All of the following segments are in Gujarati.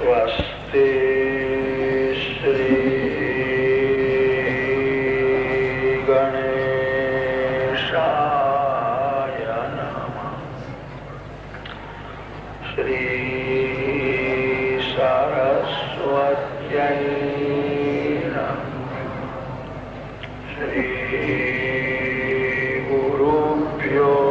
સ્વસ્તિ શ્રી ગણેશાય નમઃ. શ્રી સરસ્વત્યૈ નમઃ. શ્રી ગુરુભ્યો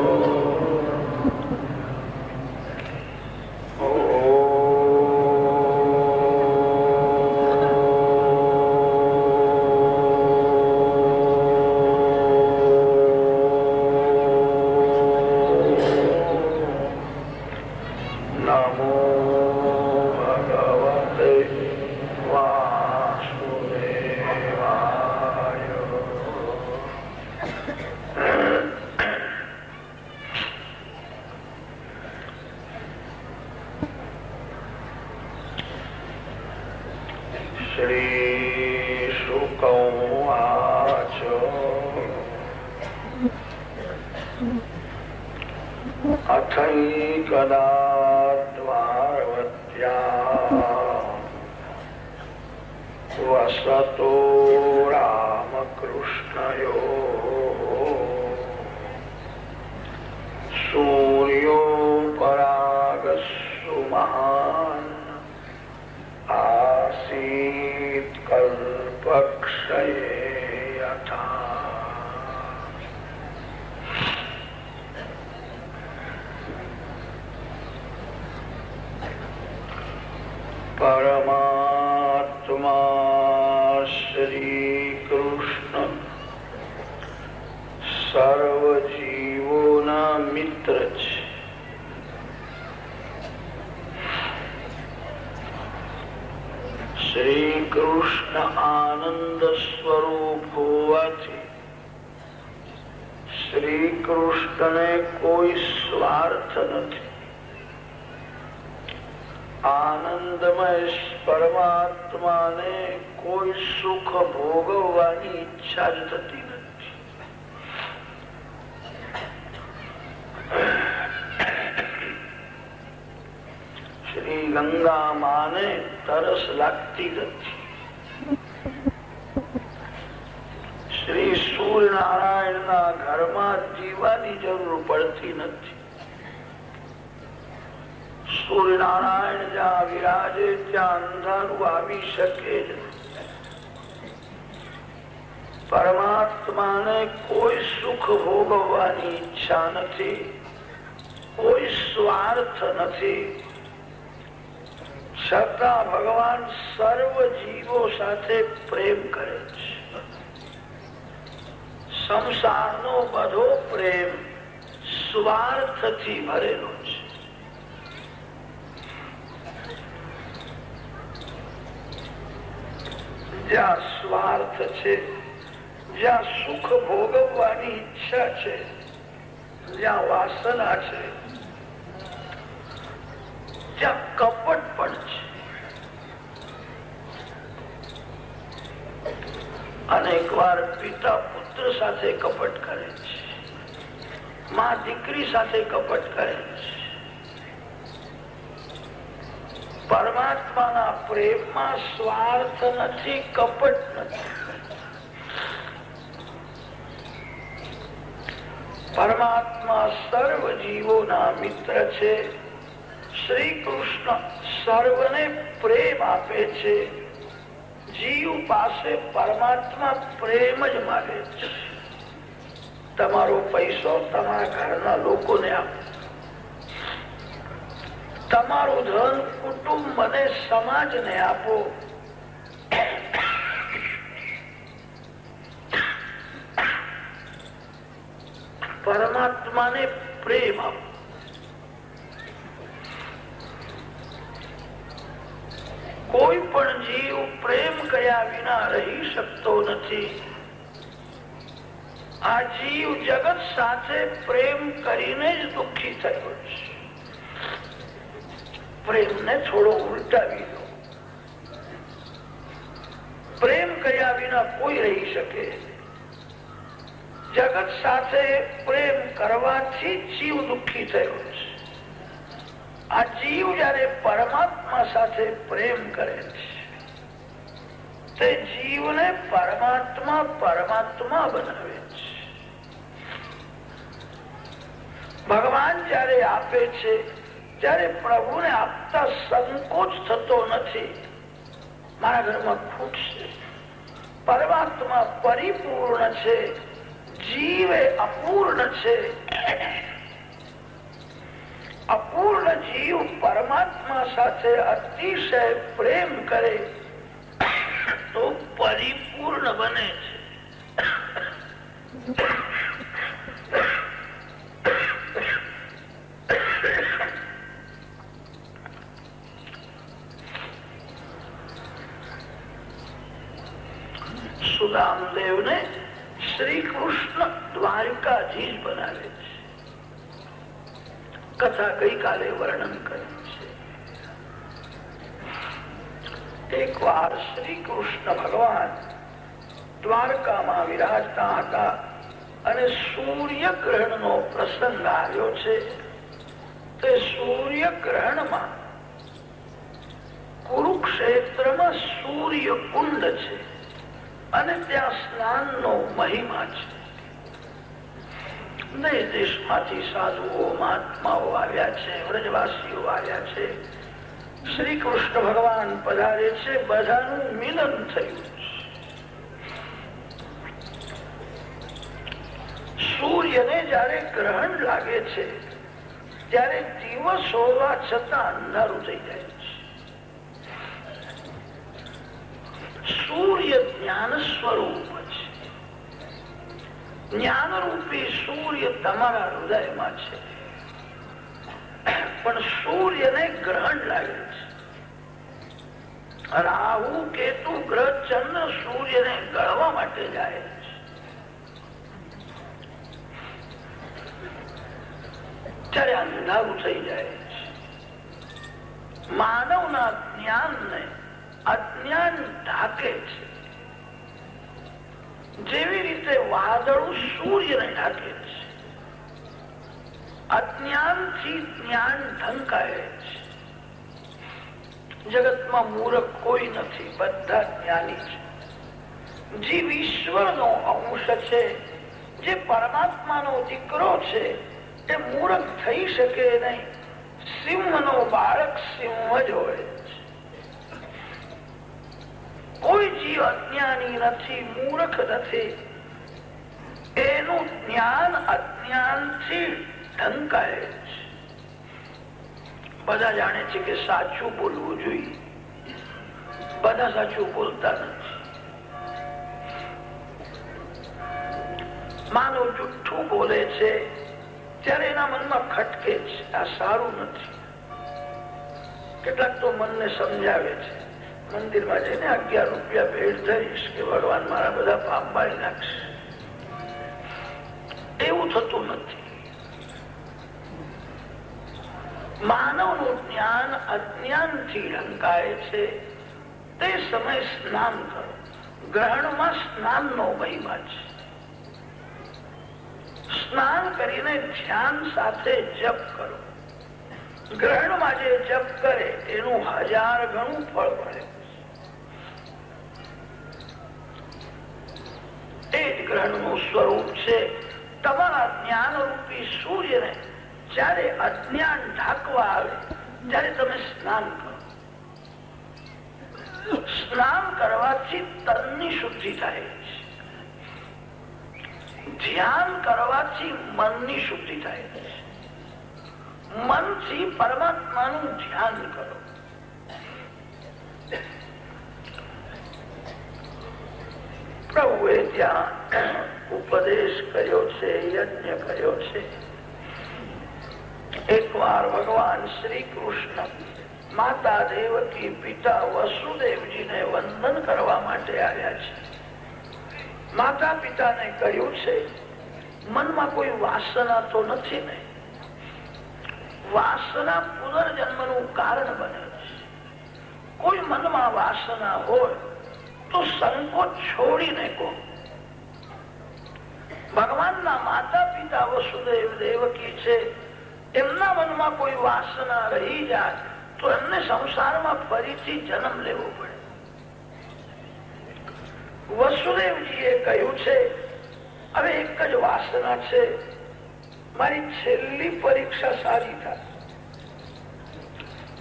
વસતો રામકૃષ્ણયો સૂર્યો પરાગસ્સુ મહાન આસીત કલ્પક્ષયે યથા. પરમાત્મા શ્રી કૃષ્ણ સર્વ જીવોના મિત્ર છે. શ્રી કૃષ્ણ આનંદ સ્વરૂપ હોવાથી શ્રી કૃષ્ણને કોઈ સ્વાર્થ નથી. આનંદમય પરમાત્માને કોઈ સુખ ભોગવવાની ઈચ્છા જ થતી નથી. શ્રી ગંગા માને તરસ લાગતી નથી. શ્રી સૂર્યનારાયણ ના ઘરમાં જીવવાની જરૂર પડતી નથી. સૂર્યનારાયણ જ્યાં વિરાજે ત્યાં અંધારું આવી શકે જ. પરમાત્માને કોઈ સુખ ભોગવવાની ઈચ્છા નથી, કોઈ સ્વાર્થ નથી. છતાં ભગવાન સર્વ જીવો સાથે પ્રેમ કરે છે. સંસારનો બધો પ્રેમ સ્વાર્થથી ભરેલો છે. જ્યાં સ્વાર્થ છે, જ્યાં સુખ ભોગવવાની ઈચ્છા છે, જ્યાં વાસના છે, ત્યાં કપટ પણ છે. અનેક વાર પિતા પુત્ર સાથે કપટ કરે છે, માં દીકરી સાથે કપટ કરે છે. પરમાત્માના પ્રેમમાં સ્વાર્થ નથી, કપટ નથી. પરમાત્મા સર્વ જીવોના મિત્ર છે. શ્રી કૃષ્ણ સર્વને પ્રેમ આપે છે. જીવ પાસે પરમાત્મા પ્રેમ જ માંગે છે. તમારો પૈસો તમારા ઘરના લોકોને આપો, તમારું ધન કુટુંબ અને સમાજને આપો. પરમાત્માને પ્રેમ આપો. કોઈ પણ જીવ પ્રેમ કર્યા વિના રહી શકતો નથી. આ જીવ જગત સાથે પ્રેમ કરીને જ દુઃખી થયો છે. પ્રેમને થોડો ઉલટાવી દો. પ્રેમ કર્યા વિના કોઈ રહી શકે. જગત સાથે પ્રેમ કરવાથી જીવ દુઃખી થયો છે. આ જીવ જયારે પરમાત્મા સાથે પ્રેમ કરે છે તે જીવને પરમાત્મા પરમાત્મા બનાવે છે. ભગવાન જયારે આપે છે ત્યારે પ્રભુને આપતા સંકોચ થતો નથી. મારા ઘરમાં ખૂટ છે. પરમાત્મા પરિપૂર્ણ છે, જીવ એ અપૂર્ણ છે. અપૂર્ણ જીવ પરમાત્મા સાથે અતિશય પ્રેમ કરે તો પરિપૂર્ણ બને છે. સુદામદેવ ને શ્રી કૃષ્ણ દ્વારકાધીશ બનાવે છે. કથા ગઈકાલે વર્ણન કર્યું છે. એક વાર શ્રી કૃષ્ણ ભગવાન દ્વારકામાં વિરાજતા હતા અને સૂર્યગ્રહણ નો પ્રસંગ આવ્યો છે. તે સૂર્યગ્રહણમાં કુરુક્ષેત્રમાં સૂર્ય કુંડ છે અને ત્યાં સ્નાનનો મહિમા છે. દેશ દેશમાંથી સાધુઓ મહાત્માઓ આવ્યા છે, વ્રજવાસીઓ આવ્યા છે. શ્રી કૃષ્ણ ભગવાન પધારે છે, બધાનું મિલન થયું. સૂર્યને જયારે ગ્રહણ લાગે છે ત્યારે દિવસ હોવા છતાં અંધારું થઈ જાય છે. સૂર્ય જ્ઞાન સ્વરૂપ છે. જ્ઞાન રૂપી સૂર્ય તમારા હૃદયમાં છે, પણ સૂર્યને ગ્રહણ લાગે છે. રાહુ કેતુ ગ્રહ ચંદ્ર સૂર્યને ગળવા માટે જાય છે. ત્યારે અંધારું થઈ જાય છે. માનવના જ્ઞાનને અજ્ઞાન ઢાકે છે. જેવી રીતે વાદળું સૂર્યને ઢાકે છે. અજ્ઞાનથી જ્ઞાન ઢંકાય છે. જગતમાં મૂર્ખ કોઈ નથી, બધા જ્ઞાની છે. જીવ ઈશ્વરનો અંશ છે, જે પરમાત્માનો દીકરો છે, એ મૂર્ખ થઈ શકે નહીં. સિંહનો બાળક સિંહ જ હોય. કોઈ જીવ અજ્ઞાની નથી, મૂર્ખ નથી. એનું જ્ઞાન અજ્ઞાનથી ઢંકાય છે. બધા જાણે છે કે સાચું બોલવું જોઈએ, બધા સાચું બોલતા નથી. માનવ જુઠ્ઠું બોલે છે ત્યારે એના મનમાં ખટકે છે, આ સારું નથી. કેટલાક તો મનને સમજાવે છે, મંદિરમાં જઈને 11 રૂપિયા ભેટ ધરીશ કે ભગવાન મારા બધા પાપ બાળી નાખશે. એવું થતું નથી. માનવનું જ્ઞાન અજ્ઞાનથી ઢંકાય છે. તે સમય સ્નાન કરો. ગ્રહણમાં સ્નાનનો મહિમા છે. સ્નાન કરીને ધ્યાન સાથે જપ કરો. ગ્રહણમાં જે જપ કરે એનું 1000 ગણું ફળ મળે. એ જ ગ્રહણનું સ્વરૂપ છે. તમારા જ્ઞાન રૂપી સૂર્યને જયારે અજ્ઞાન ઢાંકવા આવે ત્યારે તમે સ્નાન કરો. સ્નાન કરવાથી તનની શુદ્ધિ થાય છે. ધ્યાન કરવાથી મનની શુદ્ધિ થાય છે. મનથી પરમાત્માનું ધ્યાન કરો. પ્રભુએ ત્યાં ઉપદેશ કર્યો છે, યજ્ઞ કર્યો છે. એક વાર ભગવાન શ્રી કૃષ્ણ માતા દેવકી પિતા વસુદેવજીને વંદન કરવા માટે આવ્યા છે. માતા પિતાને કહ્યું છે મનમાં કોઈ વાસના તો નથી ને? વાસના પુનર્જન્મનું કારણ બને છે. કોઈ મનમાં વાસના હોય તો સંકોચ છોડીને કહો. ભગવાનના માતા પિતા વસુદેવ દેવકી છે. એમના મનમાં કોઈ વાસના રહી જાય તો એમને સંસારમાં ફરીથી જન્મ લેવો પડે. વસુદેવજીએ કહ્યું છે હવે એક જ વાસના છે, મારી છેલ્લી પરીક્ષા સારી થાય.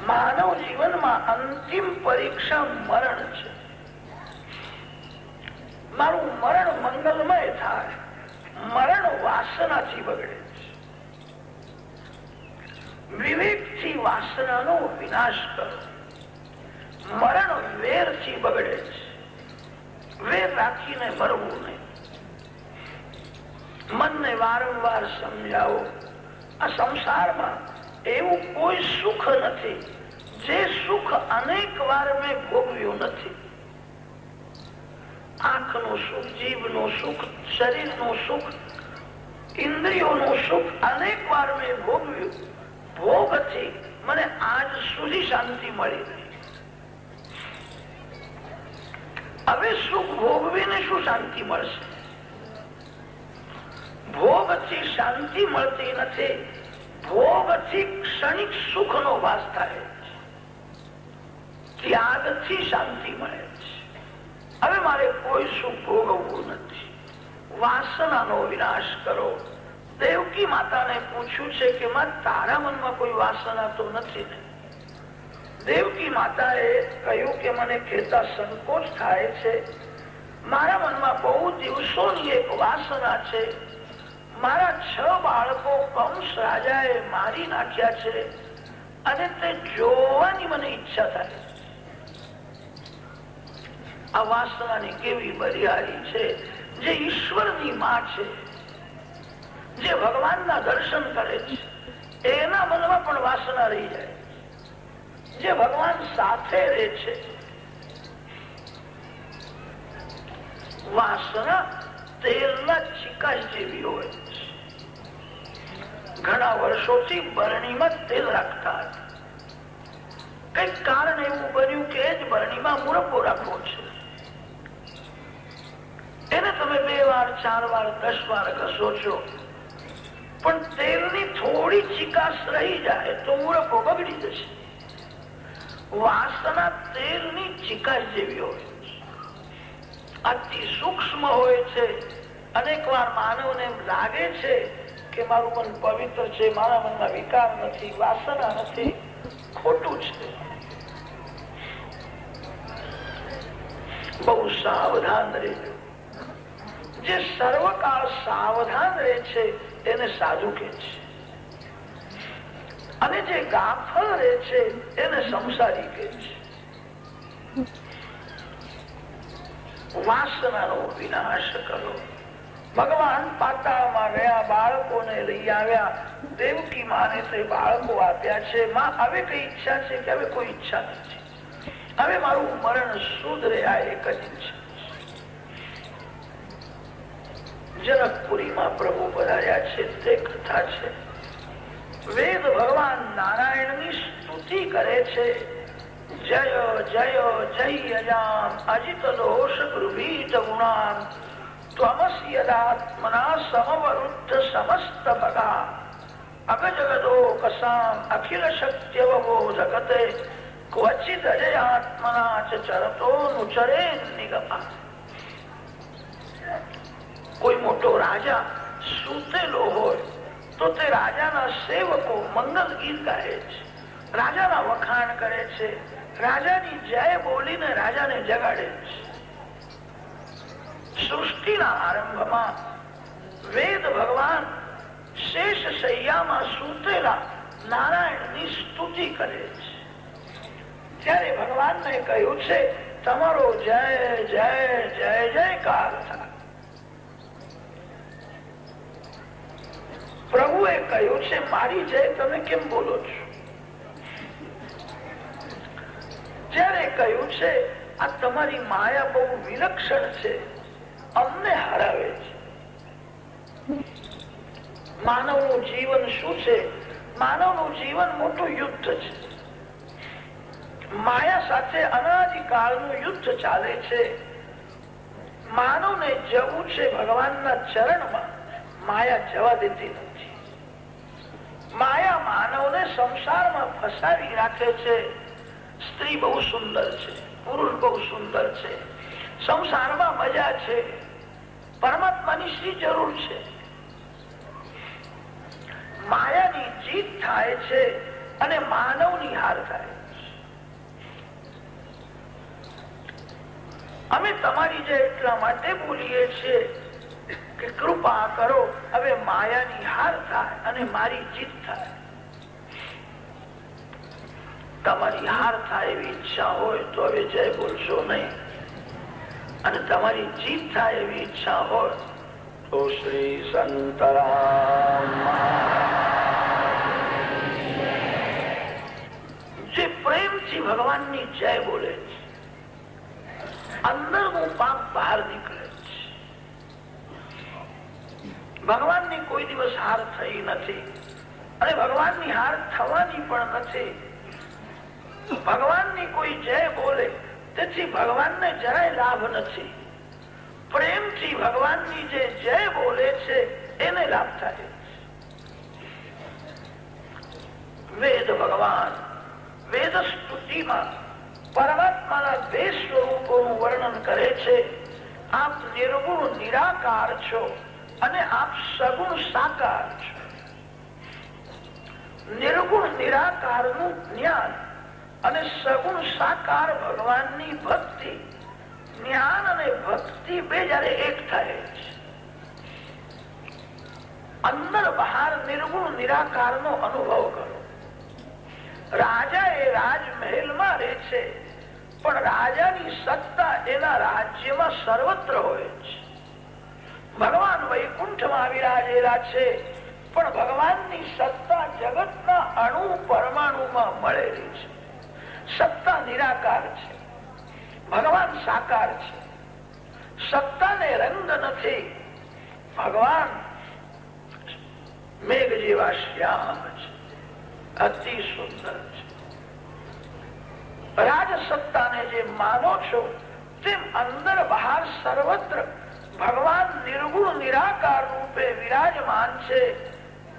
માનવ જીવનમાં અંતિમ પરીક્ષા મરણ છે. મારું મરણ મંગલમય થાય. મરણ વાસનાથી બગડે છે. વિવેકથી વાસનાનો વિનાશ કરો. મરણ વેરથી બગડે છે. વેર રાખીને મરવું નહીં. મનને વારંવાર સમજાવો આ સંસારમાં એવું કોઈ સુખ નથી જે સુખ અનેક વાર મેં ભોગવ્યું નથી. આંખનું સુખ, જીભનું સુખ, શરીરનું સુખ, ઇન્દ્રિયોનું સુખ અનેક વાર મેં ભોગવ્યું. ભોગથી મને આજ સુધી શાંતિ મળી નહીં. હવે સુખ ભોગવીને શું શાંતિ મળશે? ભોગથી શાંતિ મળતી નથી. ભોગથી ક્ષણિક સુખનો વાસ થાય છે. ત્યાગથી શાંતિ મળે છે. હવે મારે કોઈ સુખ ભોગવવું નથી. વાસનાનો વિનાશ કરો. દેવકી માતાને પૂછ્યું છે કે માં તારા મનમાં કોઈ વાસના તો નથી ને? દેવકી માતાએ કહ્યું કે મને કહેતા સંકોચ થાય છે. મારા મનમાં બહુ દિવસોની એક વાસના છે. મારા 6 બાળકો કંસ રાજાએ મારી નાખ્યા છે અને તે જોવાની મને ઈચ્છા થાય. આ વાસનાની કેવી બરિયાળી છે. જે ઈશ્વરની માં છે, જે ભગવાનના દર્શન કરે છે, એના મનમાં પણ વાસના રહી જાય. જે ભગવાન સાથે રહે છે. વાસના તેલના ચિકાસ જેવી હોય છે. ઘણા વર્ષોથી બરણીમાં તેલ રાખતા હતા. કઈક કારણ એવું બન્યું કે જ બરણીમાં મુરબ્બો રાખવો છે. એને તમે 2 વાર 4 વાર 10 વાર ઘસો છો, પણ તેલની થોડી ચિકાસ રહી જાય તો મુરબ્બો બગડી જશે. વાસના તેલની ચિકાસ જેવી હોય છે. અતિ સૂક્ષ્મ હોય છે. અનેક વાર માનવને લાગે છે કે મારું મન પવિત્ર છે, મારા મનમાં વિકાર નથી, વાસના નથી. ખોટું છે. બહુ સાવધાન રહેજો. જે સર્વકાળ સાવધાન રહે છે એને સાધુ કહે છે, અને જે ગાફલ રહે છે એને સંસારી કહે છે. વાસનાનો વિનાશ કરો. ભગવાન પાતાળમાં ગયા, બાળકોને લઈ આવ્યા. દેવકી માને તે બાળકો આપ્યા છે. માં હવે કઈ ઈચ્છા છે કે હવે કોઈ ઈચ્છા નથી. હવે મારું મરણ સુધરે, આ એક જ ઈચ્છા. જનકપુરીમાં પ્રભુ પધાર્યા છે તે કથા છે. વેદ ભગવાન નારાયણની સ્તુતિ કરે છે. જય જય જય અજાન અજિત દોષ ગૃભીત ગુણાન ત્વમસ્યદાત્મના સમવરુદ્ધ સમસ્ત ભગા અગજગદો કસામ અખિલ શક્યવબો જગતે ક્વચિદ અજયાત્મના ચ ચરતો નુચરે નિગમા. કોઈ મોટો રાજા સૂતેલો હોય તો તે રાજાના સેવકો મંગલ ગીત ગાય છે, રાજાના વખાણ કરે છે, રાજાની જય બોલીને રાજાને જગાડે છે. સૃષ્ટિના આરંભમાં વેદ ભગવાન શેષ શૈયામાં સૂતેલા નારાયણની સ્તુતિ કરે છે. ત્યારે ભગવાનને કહ્યું છે તમારો જય જય જય જયકાર થાય. પ્રભુએ કહ્યું છે મારી જય તમે કેમ બોલો છો? ત્યારે કહ્યું છે આ તમારી માયા બહુ વિલક્ષણ છે, અમને હરાવે છે. માનવનું જીવન શું છે? માનવનું જીવન મોટું યુદ્ધ છે. માયા સાથે અનાદિકાળનું યુદ્ધ ચાલે છે. માનવને જવું છે ભગવાનના ચરણમાં, માયા જવા દેતી નથી. માયા માનવને સંસારમાં ફસાવી રાખે છે. સ્ત્રી બહુ સુંદર છે, પુરુષ બહુ સુંદર છે, સંસારમાં મજા છે, પરમાત્માની શી જરૂર છે? માયાની જીત થાય છે અને માનવની હાર થાય છે. અમે તમારી જે એટલા માટે બોલીએ છીએ કે કૃપા કરો, હવે માયાની હાર થાય અને મારી જીત થાય. તમારી હાર થાય એવી ઈચ્છા હોય તો હવે જય બોલશો નહીં, અને તમારી જીત થાય એવી ઈચ્છા હોય તો શ્રી સંતરામ જે પ્રેમથી ભગવાનની જય બોલે છે, અંદરનું પાપ બહાર નીકળે છે. ભગવાનની કોઈ દિવસ હાર થઈ નથી અને ભગવાનની હાર થવાની પણ નથી. ભગવાનની કોઈ જય બોલે તેથી ભગવાનને જરાય લાભ નથી. પ્રેમથી ભગવાનની જે જય બોલે છે એને લાભ થાય. વેદ ભગવાન વેદ સ્તુતિમાં પરમાત્માના બે સ્વરૂપોનું વર્ણન કરે છે. આપ નિર્ગુણ નિરાકાર છો અને આપ સગુણ સાકાર છો. નિર્ગુણ નિરાકારનું જ્ઞાન અને સગુણ સાકાર ભગવાનની ભક્તિ, જ્ઞાન અને ભક્તિ બે જયારે એક થાય છે, અંદર બહાર નિર્ગુણ નિરાકાર નો અનુભવ કરો. રાજા એ રાજમહેલમાં રહે છે, પણ રાજાની સત્તા એના રાજ્યમાં સર્વત્ર હોય છે. ભગવાન વૈકુંઠમાં વિરાજેલા છે, પણ ભગવાનની સત્તા જગતના અણુ પરમાણુમાં મળેલી છે. સત્તા નિરાકાર છે, ભગવાન સાકાર છે. સત્તાને રંગ નથી. ભગવાન મેઘ જેવા શ્યામ છે, અતિ સુંદર છે. રાજસત્તાને જે માનો છો તેમ અંદર બહાર સર્વત્ર ભગવાન નિર્ગુણ નિરાકાર રૂપે વિરાજમાન છે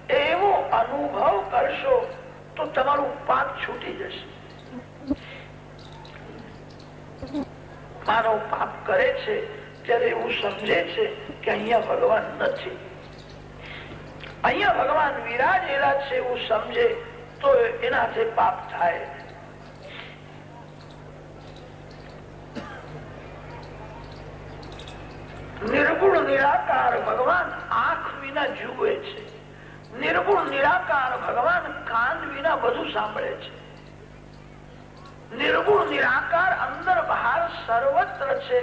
એવો અનુભવ કરશો તો તમારું પાપ છૂટી જશે. માનવ પાપ કરે છે ત્યારે એવું સમજે છે કે અહીંયા ભગવાન નથી, અહીંયા ભગવાન વિરાજેલા છે એવું સમજે તો એનાથી પાપ થાય. નિર્ગુણ નિરાકાર ભગવાન આંખ વિના જુએ છે. નિર્ગુણ નિરાકાર ભગવાન કાન વિના બધું સાંભળે છે. નિર્ગુણ નિરાકાર અંદર બહાર સર્વત્ર છે.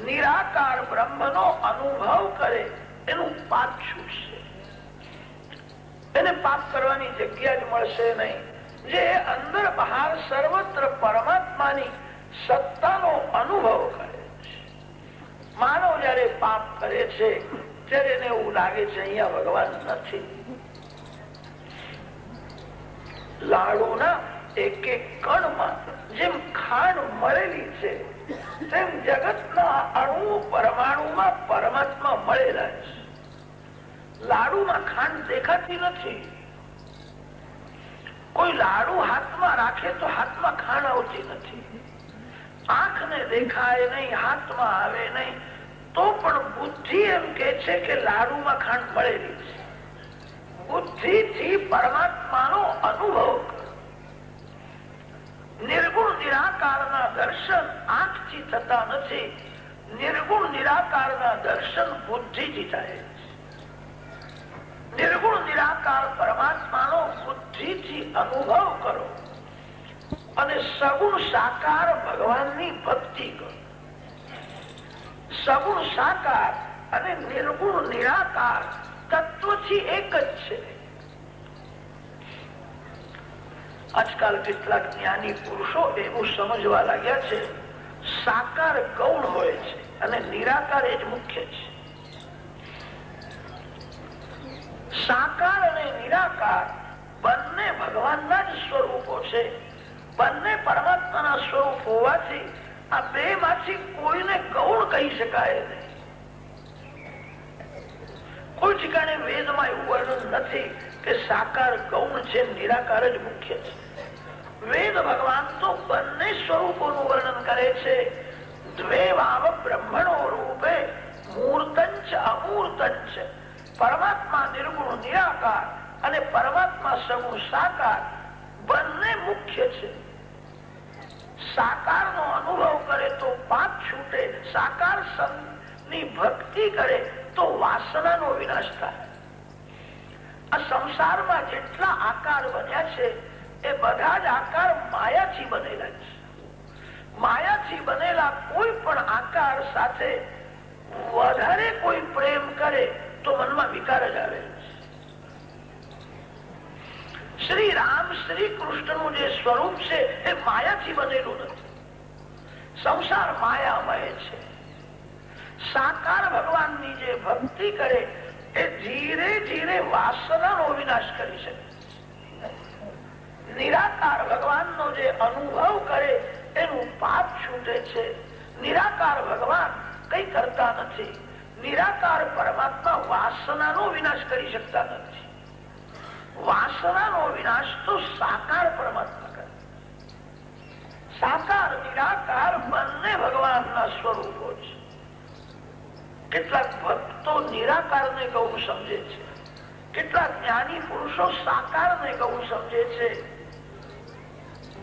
નિરાકાર બ્રહ્મનો અનુભવ કરે એનું પાપ છૂટશે. એને પાપ કરવાની જગ્યા જ મળશે નહીં. જે અંદર બહાર સર્વત્ર પરમાત્માની સત્તાનો અનુભવ કરે છે. માનવ જયારે પાપ કરે છે ત્યારે એને એવું લાગે છે અહીંયા ભગવાન નથી. લાડુના એક એક કણમાં જેમ ખાંડ મળેલી છે તેમ જગતના અણુ પરમાણુમાં પરમાત્મા મળેલા છે. લાડુમાં ખાંડ દેખાતી નથી. કોઈ લાડુ હાથમાં રાખે તો હાથમાં ખાંડ આવતી નથી. આંખને દેખાય નહીં, હાથમાં આવે નહીં, તો પણ બુદ્ધિ એમ કે છે કે લાડુમાં ખાંડ મળેલી છે. બુદ્ધિથી પરમાત્માનો અનુભવ કરો. નિર્ગુણ નિરાકારના દર્શન આંખથી થતા નથી. નિર્ગુણ નિરાકારના દર્શન બુદ્ધિથી થાય છે. નિર્ગુણ નિરાકાર પરમાત્માનો બુદ્ધિથી અનુભવ કરો અને સગુણ સાકાર ભગવાનની ભક્તિ કરો. સગુણ સાકાર અને નિર્ગુણ નિરાકાર તત્વથી એક જ છે. આજકાલ કેટલાક જ્ઞાની પુરુષો એવું સમજવા લાગ્યા છે સાકાર ગૌણ હોય છે અને નિરાકાર એ જ મુખ્ય છે. સાકાર અને નિરાકાર બંને ભગવાનના જ સ્વરૂપો છે. બંને પરમાત્માના સ્વરૂપ હોવાથી આ બે માંથી કોઈને ગૌણ કહી શકાય નહીં. કોઈ ઠેકાણે વેદમાં એવું વર્ણન નથી કે સાકાર ગૌણ છે, નિરાકાર જ મુખ્ય છે. વેદ ભગવાન તો બંને સ્વરૂપોનું વર્ણન કરે છે. દ્વે ભાવ બ્રહ્મણો રૂપે મૂર્તંચ અમૂર્તંચ. પરમાત્મા નિર્ગુણ નિરાકાર અને પરમાત્મા સગુણ સાકાર બંને મુખ્ય છે. સાકાર નો અનુભવ કરે તો પાપ છૂટે, સાકાર ની ભક્તિ કરે તો વાસનાનો વિનાશ થાય. આ સંસારમાં જેટલા આકાર બન્યા છે એ બધા જ આકાર માયાથી બનેલા છે. માયાથી બનેલા કોઈ પણ આકાર સાથે વધારે કોઈ પ્રેમ કરે તો મનમાં વિકાર જ આવે. શ્રી રામ શ્રી કૃષ્ણ નું જે સ્વરૂપ છે એ માયાથી બનેલું નથી. સંસાર માયામય છે. સાકાર ભગવાનની જે ભક્તિ કરે એ ધીરે ધીરે વાસનાનો વિનાશ કરી શકે. નિરાકાર ભગવાનનો જે અનુભવ કરે એનું પાપ છૂટે છે. નિરાકાર ભગવાન કઈ કરતા નથી. નિરાકાર પરમાત્મા વાસનાનો વિનાશ કરી શકતા નથી. વાસનાનો વિનાશ તો સાકાર પરમાત્મા કરે. સાકાર નિરાકાર બંને ભગવાનના સ્વરૂપો છે. કેટલાક ભક્તો નિરાકાર ને ગૌણ સમજે છે, કેટલાક જ્ઞાની પુરુષો સાકાર ને ગૌણ સમજે છે.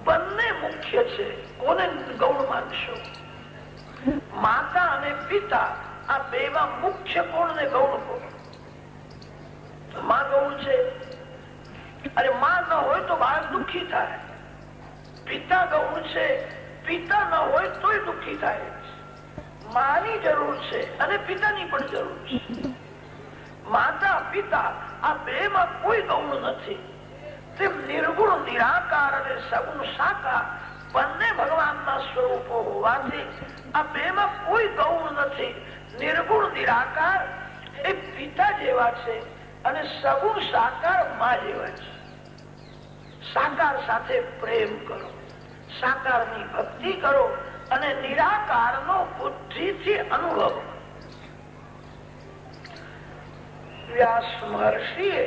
બંને મુખ્ય છે. કોને ગૌણ માનશો? માતા અને પિતા આ બે માં મુખ્ય કોણ ને ગૌણ કોણ? માં ગૌણ છે. અરે માં ન હોય તો બાળક દુઃખી થાય. પિતા ગૌણ છે. પિતા ન હોય તોય દુઃખી થાય. માની જરૂર છે અને પિતાની પણ જરૂર છે. માતા પિતા આ બે માં કોઈ ગૌણ નથી. તેમ નિર્ગુણ નિરાકાર અને સગુણ સાકાર બંને ભગવાનના સ્વરૂપો હોવાથી આ બે માં કોઈ ગૌણ નથી. નિર્ગુણ નિરાકાર એ પિતા જેવા છે અને સગુણ સાકાર માં જેવા છે. સાકાર સાથે પ્રેમ કરો, સાકારની ભક્તિ કરો અને નિરાકાર નો બુદ્ધિથી અનુભવ. વ્યાસ મહર્ષિએ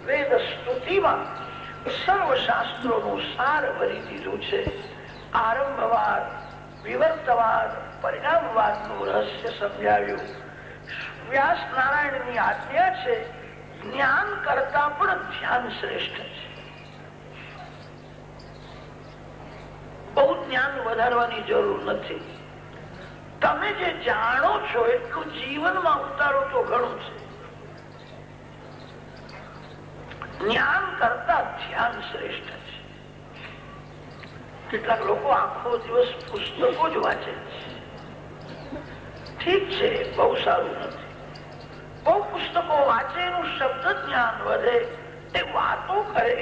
વેદ સ્તુતિમાં સર્વ શાસ્ત્રોનું સાર ભરી દીધું છે. આરંભવાદ, વિવર્તવાદ, પરિણામવાદ નું રહસ્ય સમજાવ્યું. વ્યાસ નારાયણની આજ્ઞા છે, જ્ઞાન કરતા પણ ધ્યાન શ્રેષ્ઠ છે. બહુ જ્ઞાન વધારવાની જરૂર નથી. તમે જે જાણો છો એટલું જીવનમાં ઉતારો તો ઘણું છે. જ્ઞાન કરતા ધ્યાન શ્રેષ્ઠ છે. કેટલાક લોકો આખો દિવસ પુસ્તકો જ વાંચે છે. ઠીક છે, બહુ સારું નથી. બહુ પુસ્તકો વાંચે, એનું શબ્દ જ્ઞાન વધે, એ વાતો કરે,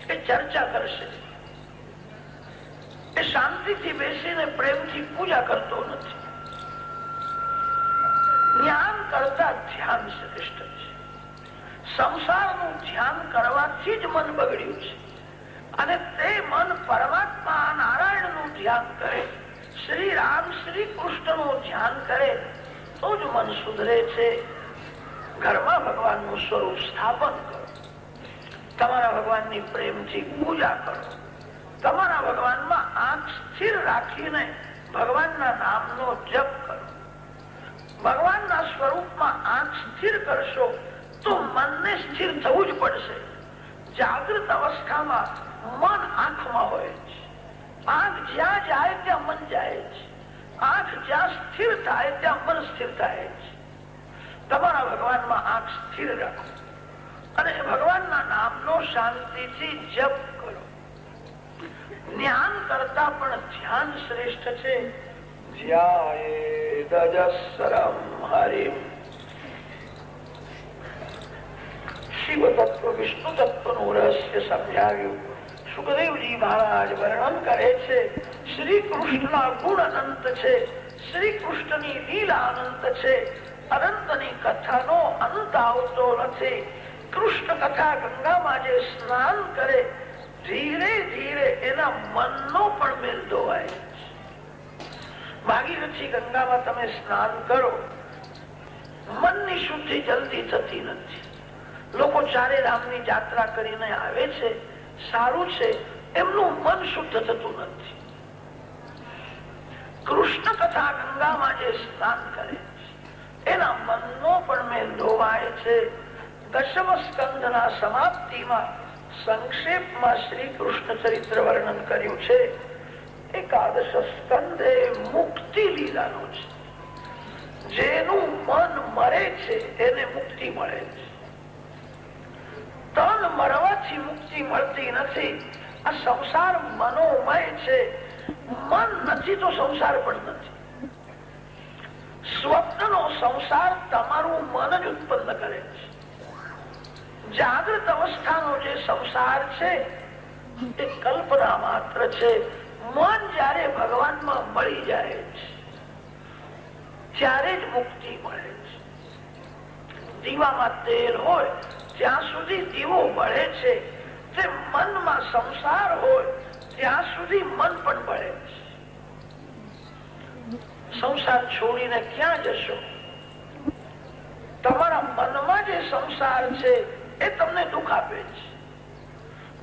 એ ચર્ચા કરશે. એ શાંતિથી બેસીને પ્રેમથી પૂજા કરતો નથી. જ્ઞાન કરતા ધ્યાન શ્રેષ્ઠ છે. સંસારનું ધ્યાન કરવાથી જ મન બગડ્યું છે અને તે મન પરમાત્મા નારાયણ નું ધ્યાન કરે, શ્રી રામ શ્રી કૃષ્ણ નું ધ્યાન કરે તો જ મન સુધરે છે. ઘરમાં ભગવાન નું સ્વરૂપ સ્થાપન કરો. તમારા ભગવાનની પ્રેમથી પૂજા કરો. તમારા ભગવાનમાં આંખ સ્થિર રાખીને ભગવાનના નામનો જપ કરો. ભગવાનના સ્વરૂપમાં આંખ સ્થિર કરશો તો મનને સ્થિર થવું જ પડશે. જાગૃત અવસ્થામાં મન આંખમાં હોય છે. આંખ જ્યાં જાય ત્યાં મન જાય છે. આંખ જ્યાં સ્થિર થાય ત્યાં મન સ્થિર થાય છે. તમારા ભગવાનમાં આંખ સ્થિર રાખો અને ભગવાનના નામનો શાંતિથી જપ કરો. જ્ઞાન કરતા પણ ધ્યાન શ્રેષ્ઠ છે. શિવ તત્વ વિષ્ણુ તત્વ નું રહસ્ય સમજાવ્યું. સુખદેવજી મહારાજ વર્ણન કરે છે, શ્રી કૃષ્ણના ગુણ અનંત છે, શ્રી કૃષ્ણની લીલા અનંત છે. અનંતની કથાનો અંત આવતો નથી. કૃષ્ણ કથા ગંગામાં જે સ્નાન કરે ધીરે ધીરે એના મનનો પણ મેલ ધોવાય. ભાગીરથી ગંગામાં તમે સ્નાન કરો, મનની શુદ્ધિ જલ્દી થતી નથી. લોકો ચારે ધામની યાત્રા કરીને આવે છે, સારું છે, એમનું મન શુદ્ધ થતું નથી. કૃષ્ણ કથા ગંગામાં જે સ્નાન કરે છે એના મનનો પણ મેલ ધોવાય છે. દશમ સ્કંદના સમાપ્તિમાં સંક્ષેપમાં શ્રી કૃષ્ણ ચરિત્ર વર્ણન કર્યું છે. એકાદશ સ્કંદ એ મુક્તિ લીલાનો છે. જેનું મન મરે છે એને મુક્તિ મળે છે. તન મરવાથી મુક્તિ મળતી નથી. આ સંસાર મનોમય છે. મન નથી તો સંસાર પણ નથી. સ્વપ્નનો સંસાર તમારું મન જ ઉત્પન્ન કરે છે. જાગૃત અવસ્થાનો જે સંસાર છે એ કલ્પના માત્ર છે. મન જયારે ભગવાનમાં મળી જાય છે ત્યારે જ મુક્તિ મળે છે. દીવામાં તેલ હોય ત્યાં સુધી દીવો બળે છે. તે મનમાં સંસાર હોય ત્યાં સુધી મન પણ બળે છે. સંસાર છોડીને ક્યાં જશો? તમારા મનમાં જે સંસાર છે એ તમને દુઃખ આપે છે.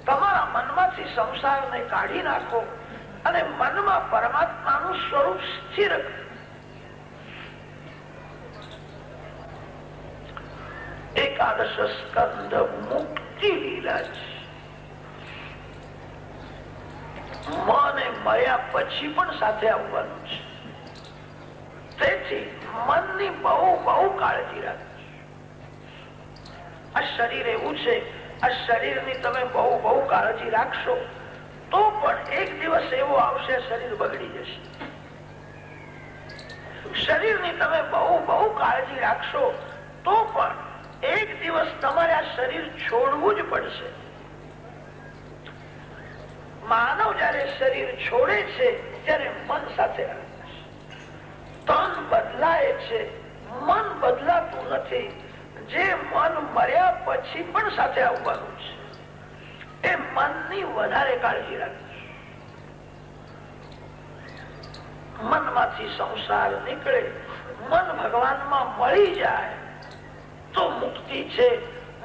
તમારા મનમાંથી સંસારને કાઢી નાખો અને મનમાં પરમાત્માનું સ્વરૂપ સ્થિર કરો. એકાદશ સ્કંદ મુક્તિ લીલા છે. મને મળ્યા પછી પણ સાથે આવવાનું છે. તેથી મનની બહુ બહુ કાળજી રાખજો. આ શરીર એવું છે, આ શરીરની તમે બહુ બહુ કાળજી રાખશો તો પણ એક દિવસ એવો આવશે શરીર બગડી જશે. શરીરની તમે બહુ બહુ કાળજી રાખશો તો પણ એક દિવસ તમારે આ શરીર છોડવું જ પડશે. માનવ જયારે શરીર છોડે છે ત્યારે મન સાથે આવે છે. તન બદલાય છે, મન બદલાતું નથી. જે મન મર્યા પછી પણ સાથે આવવાનું છે એ મનની વધારે કાળજી રાખજો. મનમાંથી સંસાર નીકળે, મન ભગવાનમાં મળી જાય તો મુક્તિ છે.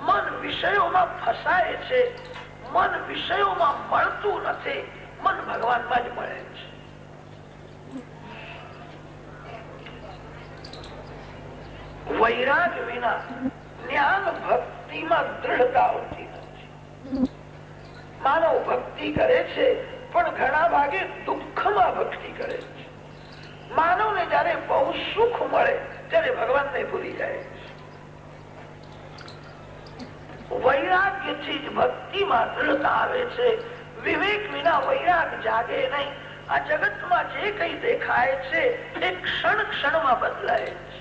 મન વિષયોમાં ફસાય છે, મન વિષયોમાં મળતું નથી, મન ભગવાનમાં જ મળે છે. વૈરાગ વિના જ્ઞાન ભક્તિમાં દ્રઢતા હોતી નથી. માનવ ભક્તિ કરે છે પણ ઘણા ભાગે દુઃખમાં ભક્તિ કરે છે. માનવને જયારે બહુ સુખ મળે ત્યારે ભગવાનને ભૂલી જાય છે. વૈરાગ્યથી જ ભક્તિમાં દ્રઢતા આવે છે. વિવેક વિના વૈરાગ જાગે નહીં. આ જગતમાં જે કઈ દેખાય છે એ ક્ષણ ક્ષણમાં બદલાય છે.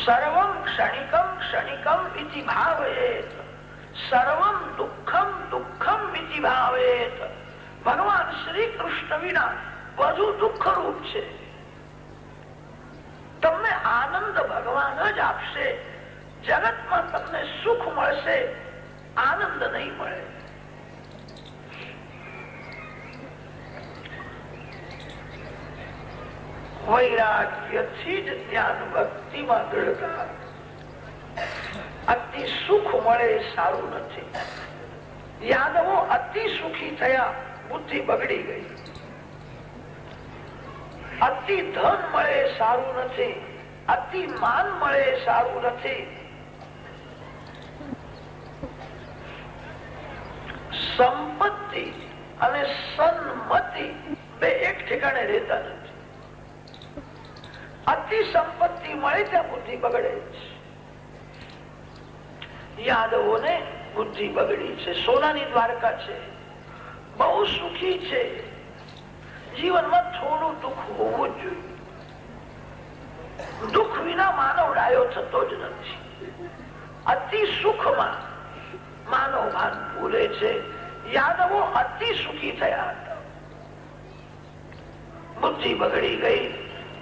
સર્વમ ક્ષણિકમ ક્ષણિકમ ઇતિ ભાવયેત, સર્વમ દુઃખમ દુઃખમ ઇતિ ભાવયેત. ભગવાન શ્રી કૃષ્ણ વિના બધું દુઃખ રૂપ છે. તમને આનંદ ભગવાન જ આપશે. જગતમાં તમને સુખ મળશે, આનંદ નહીં મળે. વૈરાગ્યથી જ ધ્યાન ભક્તિમાં દ્રઢતા. અતિ સુખ મળે સારું નથી. યાદવો અતિ સુખી થયા, બુદ્ધિ બગડી ગઈ. અતિ ધન મળે સારું નથી, અતિ માન મળે સારું નથી. સંપત્તિ અને સન્મતિ બે એક ઠેકાણે રહેતા નથી. અતિ સંપત્તિ મળે ત્યાં બુદ્ધિ બગડે છે. યાદવોને બુદ્ધિ બગડી છે. સોનાની દ્વારકા છે, બહુ સુખી છે. જીવનમાં થોડું દુઃખ હોવું જ જોઈએ. દુઃખ વિના માનવ ડાયો થતો જ નથી. અતિ સુખમાં માનવ ભાન ભૂલે છે. યાદવો અતિ સુખી થયા હતા, બુદ્ધિ બગડી ગઈ.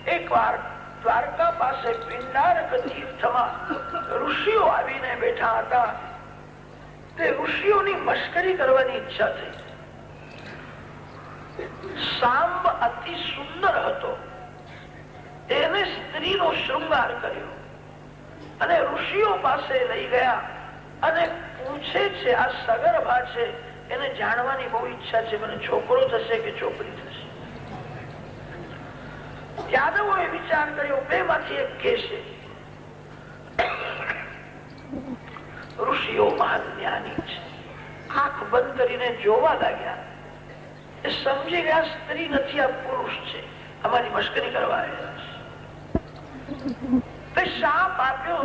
એક વાર દ્વારકા પાસે પિંડારક તીર્થમાં ઋષિઓ આવીને બેઠા હતા. તે ઋષિઓની મશ્કરી કરવાની ઈચ્છા થઈ. સાંબ અતિ સુંદર હતો, એને સ્ત્રીનો શૃંગાર કર્યો. અને ઋષિઓ પાસે લઈ ગયા અને પૂછે છે, આ સગર્ભા છે, એને જાણવાની બહુ ઈચ્છા છે, મને છોકરો થશે કે છોકરી થશે. યાદવોએ વિચાર કર્યો, બે માંથી એક કહેશે. ઋષિઓ મહાન જ્ઞાની છે, આંખ બંધ કરીને જોવા લાગ્યા. એ સમજી ગયા સ્ત્રી નથી, આ પુરુષ છે, અમારી મશ્કરી કરવા આવ્યા છે. શાપ આપ્યો,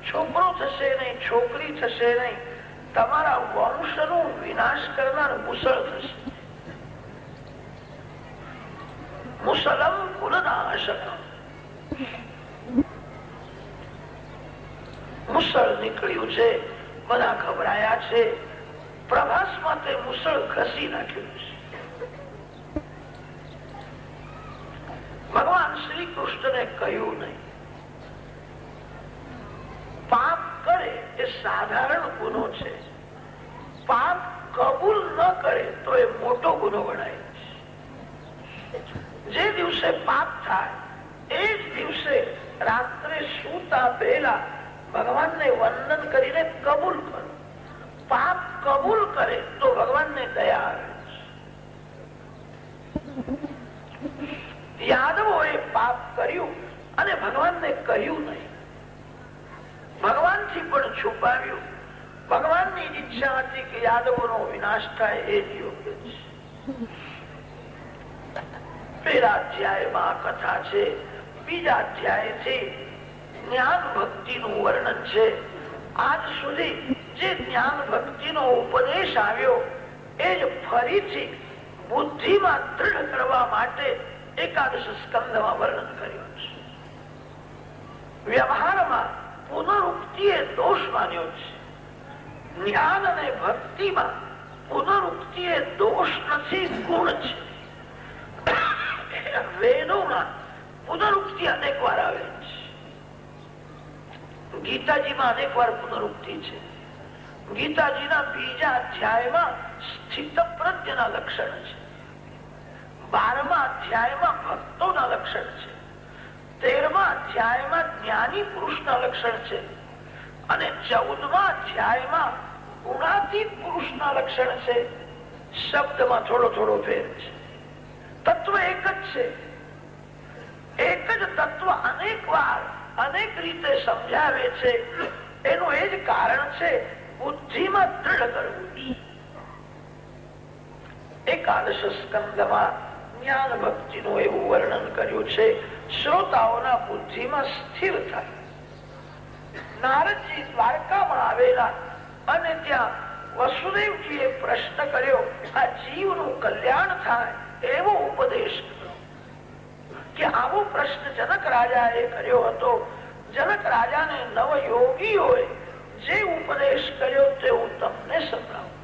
છોકરો થશે નહીં, છોકરી થશે નહીં, તમારા વંશનો વિનાશ કરનાર મુસળ થશે. મુસલમ કુલનાશકમ. મુસળ નીકળ્યું છે, બધા ઘબરાયા છે. પ્રભાસમાં તે મુસળ ઘસી નાખ્યું છે. ભગવાન શ્રી કૃષ્ણને કહ્યું નહીં. પાપ કરે એ સાધારણ ગુનો છે, પાપ કબૂલ ન કરે તો એ મોટો ગુનો ગણાય છે. જે દિવસે પાપ થાય એ જ દિવસે રાત્રે સૂતા પહેલા ભગવાનને વંદન કરીને કબૂલ કરો. પાપ કબૂલ કરે તો ભગવાનને દયા આવે છે. યાદવોએ પાપ કર્યું અને ભગવાનને કહ્યું નહીં, ભગવાનથી પણ છુપાવ્યું. ભગવાનની ઈચ્છા હતી કે યાદવોનો વિનાશ થાય, એ જ યોગ્ય છે. પહેલા અધ્યાયમાં કથા છે, બીજા અધ્યાયથી જ્ઞાન ભક્તિનું વર્ણન છે. આજ સુધી જે જ્ઞાન ભક્તિનો ઉપદેશ આવ્યો એ જ ફરીથી બુદ્ધિમાં દૃઢ કરવા માટે એકાદશ સ્કંદમાં વર્ણન કર્યું છે. વ્યવહારમાં પુનરુક્તિ એ દોષ માન્યો છે. જ્ઞાન અને ભક્તિમાં પુનરુક્તિ એ દોષ નથી, ગુણ છે. વેદોમાં પુનરુક્તિ અનેક વાર આવે છે. ગીતાજીમાં અનેક વાર પુનરુક્તિ છે. ગીતાજીના બીજા અધ્યાયમાં સ્થિત પ્રજ્ઞના લક્ષણ છે. 12મા અધ્યાયમાં ભક્તોના લક્ષણ છે. 13મા અધ્યાયમાં જ્ઞાની પુરુષના લક્ષણ છે. અને 14મા અધ્યાયમાં ગુણાતીત પુરુષના લક્ષણ છે. શબ્દમાં થોડો થોડો ફેર છે. તત્વ એક જ છે. એક જ તત્વ અનેક વાર અનેક રીતે સમજાવે છે. એનું એ જ કારણ છે બુદ્ધિમાં દૃઢ કરવું છે. એકાદશ સ્કંદમાં જ્ઞાન ભક્તિનું એવું વર્ણન કર્યું છે, શ્રોતાઓના બુદ્ધિમાં સ્થિર થાય. નારદજી દ્વારકામાં આવેલા અને ત્યાં વસુદેવજીએ પ્રશ્ન કર્યો, આ જીવનું કલ્યાણ થાય એવો ઉપદેશ કર્યો. કે આવો પ્રશ્ન જનક રાજાએ કર્યો હતો. જનક રાજાને નવયોગીઓએ જે ઉપદેશ કર્યો તે હું તમને સંભળાવું.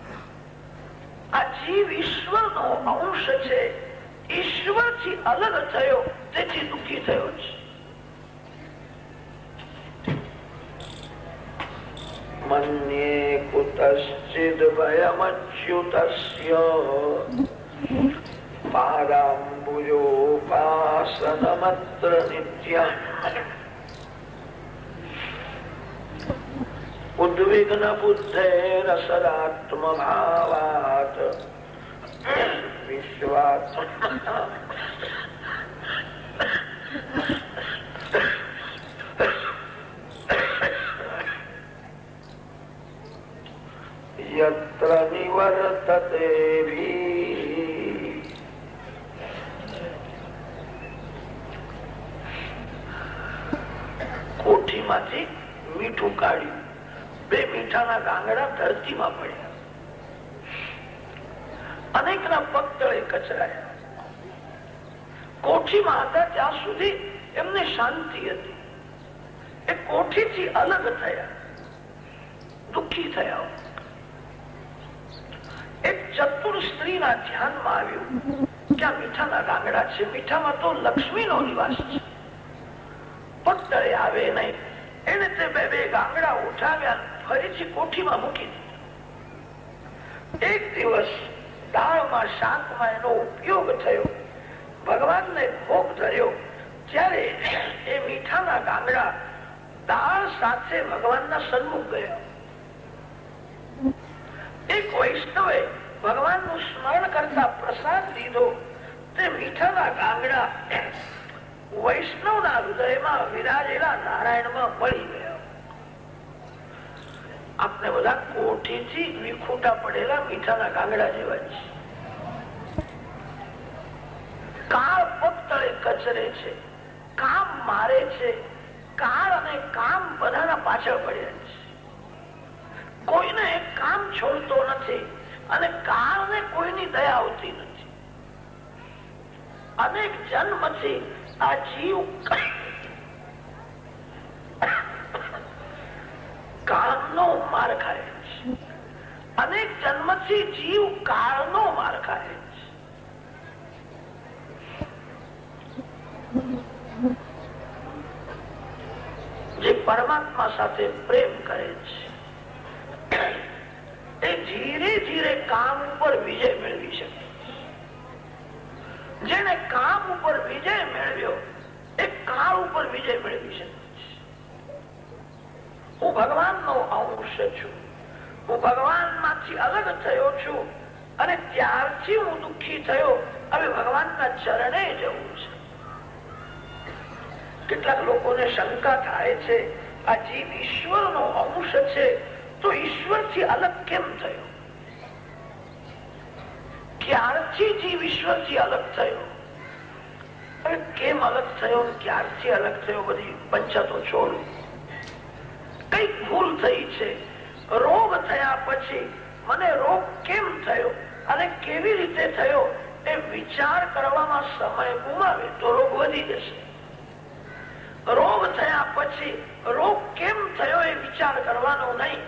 આ જીવ ઈશ્વરનો અંશ છે, ઈશ્વરથી અલગ થયો તેથી દુઃખી થયો છે. મન્યે કુતશ્ચિદ ભયમચ્યુતસ્ય પાદાંબુજોપાસનમત્ર નિત્યં ઉદ્વિગ્ન બુદ્ધેરસદાત્મભાવાત વિશ્વાત યત્ર નિવર્તતે ભી. કોઠીમાંથી મીઠું કાઢ્યું, 2 મીઠાના ગાંગડા ધરતીમાં પડ્યા. અનેકના પગ તળે કચરાયા. કોઠીમાં હતા ત્યાં સુધી એમને શાંતિ હતી. એ કોઠીથી અલગ થયા, દુઃખી થયા. એક ચતુર સ્ત્રીના ધ્યાનમાં આવ્યું કે આ મીઠાના ગાંગડા છે, મીઠામાં તો લક્ષ્મીનો નિવાસ છે, પગ તળે આવે નહીં. એને તે 2 ગાંગડા ઉઠાવ્યા, ફરીથી કોઠીમાં મૂકી દીધા. એક દિવસ દાળમાં શાકમાં એનો ઉપયોગ થયો, ભગવાનને ભોગ ધર્યો. ત્યારે એ મીઠાના ગાંગડા દાળ સાથે ભગવાનના સન્મુખ ગયા. એક વૈષ્ણવે ભગવાનનું સ્મરણ કરતા પ્રસાદ લીધો. તે મીઠાના ગાંગડા વૈષ્ણવના હૃદયમાં વિરાજેલા નારાયણમાં મળી ગયા. આપણે બધા કોઠીથી વિખૂટા પડેલા મીઠાના ગાંગડા જેવા છે. કાળ પગ તળે કચરે છે, કામ મારે છે. કાળ અને કામ બધાના પાછળ પડ્યા છે. કોઈને કામ છોડતો નથી અને કાળને કોઈની દયા આવતી નથી. અનેક જન્મથી આ જીવ કાળનો માર ખાય છે. અનેક જન્મથી જીવ કાળનો માર ખાય છે. જે પરમાત્મા સાથે પ્રેમ કરે છે એ ધીરે ધીરે કામ ઉપર વિજય મેળવી શકે. જેને કામ ઉપર વિજય મેળવ્યો એ કાળ ઉપર વિજય મેળવી શકે. હું ભગવાનનો અંશ છું, હું ભગવાન માંથી અલગ થયો છું અને ત્યારથી હું દુઃખી થયો. હવે ભગવાનના ચરણે જવું છે. કેટલાક લોકોને શંકા થાય છે, આ જીવ ઈશ્વરનો અંશ છે તો ઈશ્વરથી અલગ કેમ થયો? ક્યારથી જીવ ઈશ્વરથી અલગ થયો? હવે કેમ અલગ થયો, ક્યારથી અલગ થયો, બધી પંચાતો છોડ. કઈક ભૂલ થઈ છે. રોગ થયા પછી મને રોગ કેમ થયો અને કેવી રીતે થયો એ વિચાર કરવામાં સમય ગુમાવે તો રોગ વધી જશે. રોગ થયા પછી રોગ કેમ થયો એ વિચાર કરવાનો નહીં,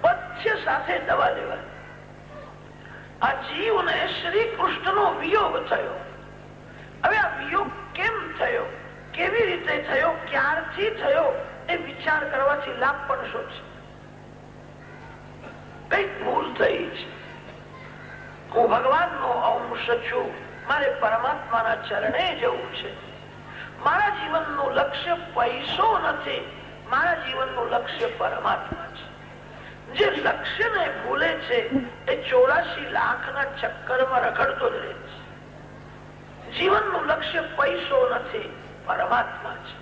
પથ્ય સાથે દવા લેવાની. આ જીવને શ્રી કૃષ્ણનો વિયોગ થયો. હવે આ વિયોગ કેમ થયો, કેવી રીતે થયો, ક્યારથી થયો એ વિચાર કરવાથી લાભ પણ શું છે? કઈક ભૂલ થઈ છે. હું ભગવાનનો અંશ છું, મારે પરમાત્માના ચરણે જવું છે. મારા જીવનનું લક્ષ્ય પૈસો નથી, મારા જીવનનું લક્ષ્ય પરમાત્મા છે. જે લક્ષ્યને ભૂલે છે એ 84 લાખના ચક્કરમાં રખડતો જ રહે છે. જીવનનું લક્ષ્ય પૈસો નથી, પરમાત્મા છે.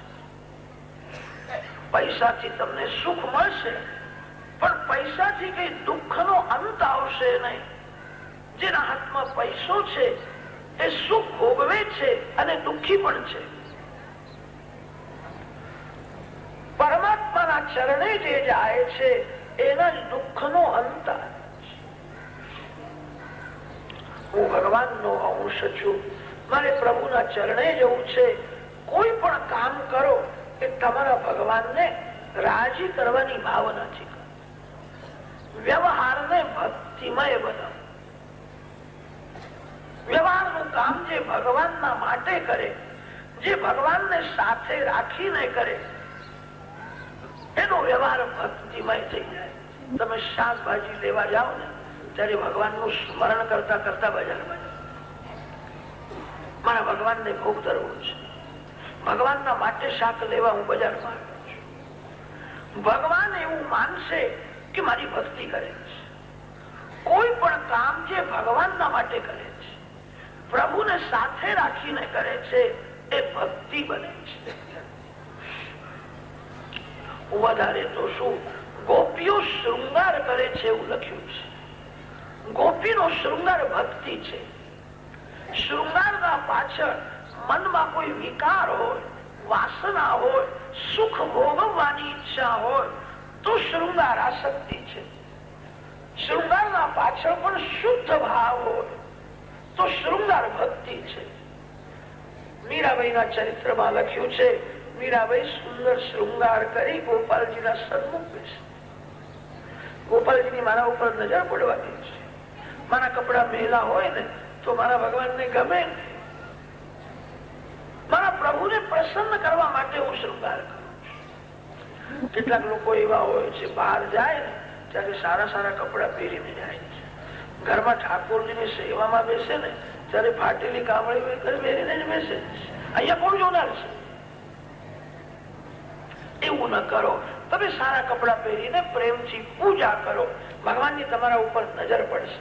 પૈસાથી તમને સુખ મળશે પણ પૈસાથી કઈ દુઃખનો અંત આવશે નહીં. જેના હાથમાં પૈસો છે એ સુખ ભોગવે છે અને દુઃખી પણ છે. પરમાત્માના ચરણે જે જાય છે એના જ દુઃખનો અંત આવે છે. હું ભગવાનનો અંશ છું, મારે પ્રભુના ચરણે જવું છે. કોઈ પણ કામ કરો એ તમારા ભગવાનને રાજી કરવાની ભાવનાથી કરો. વ્યવહારને ભક્તિમય બનાવો. વ્યવહારનું કામ જે ભગવાનના માટે કરે, જે ભગવાનને સાથે રાખીને કરે, એનો વ્યવહાર ભક્તિમય થઈ જાય. તમે શાકભાજી લેવા જાઓ ને ત્યારે ભગવાનનું સ્મરણ કરતા કરતા બજારમાં જાઓ. મારા ભગવાનને ભોગ ધરવો છે, ભગવાનના માટે શાક લેવા હું બજારમાં આવ્યો છું. ભગવાન એવું માનશે કે મારી ભક્તિ કરે છે. કોઈ પણ કામ જે ભગવાનના માટે કરે છે, પ્રભુને સાથે રાખીને કરે છે, એ ભક્તિ બને છે. વધારે તો શું, ગોપીઓ શૃંગાર કરે છે એવું લખ્યું છે. ગોપીનો શૃંગાર ભક્તિ છે. શૃંગારના પાછળ મનમાં કોઈ વિકાર હોય, વાસના હોય, સુખ ભોગવવાની ઈચ્છા હોય તો શૃંગાર આસક્તિ છે. શૃંગારના પાછળ પણ શુદ્ધ ભાવ હોય તો શૃંગાર ભક્તિ છે. મીરાબાઈના ચરિત્રમાં લખ્યું છે, મીરાબાઈ સુંદર શૃંગાર કરી ગોપાલજીના સન્મુખ બેસે. ગોપાલજીની મારા ઉપર નજર પડવાની છે. મારા કપડા મેલા હોય ને તો મારા ભગવાનને ગમે. મારા પ્રભુને પ્રસન્ન કરવા માટે હું શૃંગાર કરું છું. કેટલાક લોકો એવા હોય છે, બહાર જાય ને ત્યારે સારા સારા કપડા પહેરીને જાય છે. ઘરમાં ઠાકોરજીની સેવામાં બેસે ને ત્યારે ફાટેલી કામળી પહેરીને જ બેસે. અહીંયા કોણ જોનાર છે? એવું ન કરો. તમે સારા કપડા પહેરીને પ્રેમથી પૂજા કરો, ભગવાનની તમારા ઉપર નજર પડશે.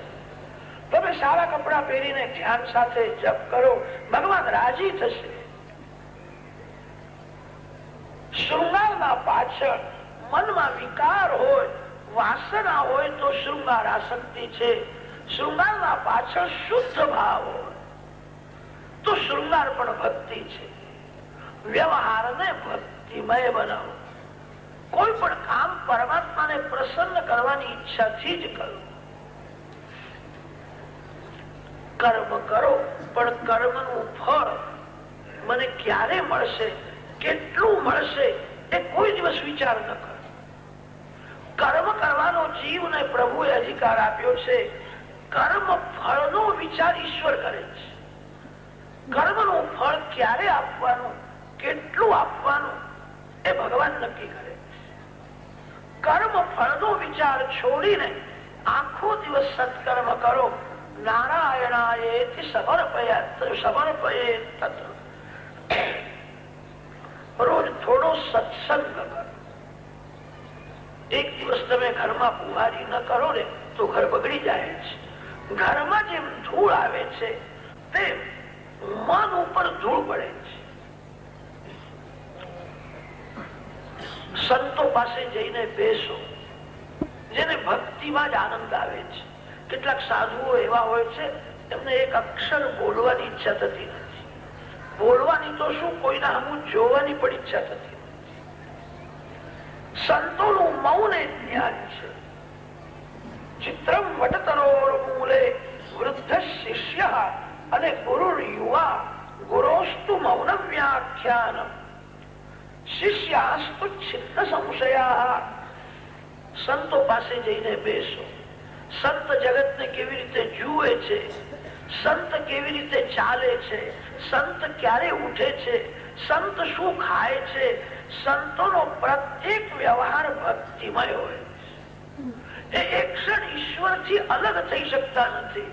તમે સારા કપડા પહેરીને ધ્યાન સાથે જપ કરો, ભગવાન રાજી થશે. શૃંગારના પાછળ મનમાં વિકાર હોય, વાસના હોય તો શૃંગાર આસક્તિ છે. શૃંગારના પાછળ શુદ્ધ ભાવ હોય તો શૃંગાર પણ ભક્તિ છે. વ્યવહારને ભક્તિમય બનાવો. કોઈ પણ કામ પરમાત્માને પ્રસન્ન કરવાની ઈચ્છાથી જ કરો. કર્મ કરો, પણ કર્મનું ફળ મને ક્યારે મળશે, કેટલું મળશે એ કોઈ દિવસ વિચાર ન કરો. કર્મ કરવાનો જીવને પ્રભુએ અધિકાર આપ્યો છે. કર્મ ફળનો વિચાર ઈશ્વર કરે છે. કર્મનું ફળ ક્યારે આપવાનું, કેટલું આપવાનું એ ભગવાન નક્કી કરે. કર્મ ફળનો વિચાર છોડીને આખો દિવસ સત્કર્મ કરો. નારાયણાયેતિ સમર્પયેત. રોજ થોડો સત્સંગ કરો. એક દિવસ તમે ઘરમાં બુહારી ન કરો ને તો ઘર બગડી જાય છે. ઘરમાં જેમ ધૂળ આવે છે તેમ મન ઉપર ધૂળ પડે છે. સંતો પાસે જઈને બેસો, જેને ભક્તિમાં જ આનંદ આવે છે. કેટલાક સાધુઓ એવા હોય છે, એમને એક અક્ષર બોલવાની ઈચ્છા થતી નથી. બોલવાની તો શું, કોઈના સામું જોવાની પણ ઈચ્છા થતી નથી. સંતોનું મૌન એ જ્ઞાન છે. ચિત્રમ વટતરોર મૂલે વૃદ્ધ શિષ્ય અને ગુરુ યુવા ગુરોસ્તુ મૌન વ્યાખ્યાન શિષ્યાસ્તુ છિન્ન સંશયા. સંતો પાસે જઈને બેસો. સંત જગતને કેવી રીતે જુએ છે, સંત કેવી રીતે ચાલે છે, સંત ક્યારે ઉઠે છે, સંત શું ખાય છે. સંતોનો પ્રત્યેક વ્યવહાર ભક્તિમય હોય. એ એક ક્ષણ ઈશ્વરથી અલગ થઈ શકતા નથી.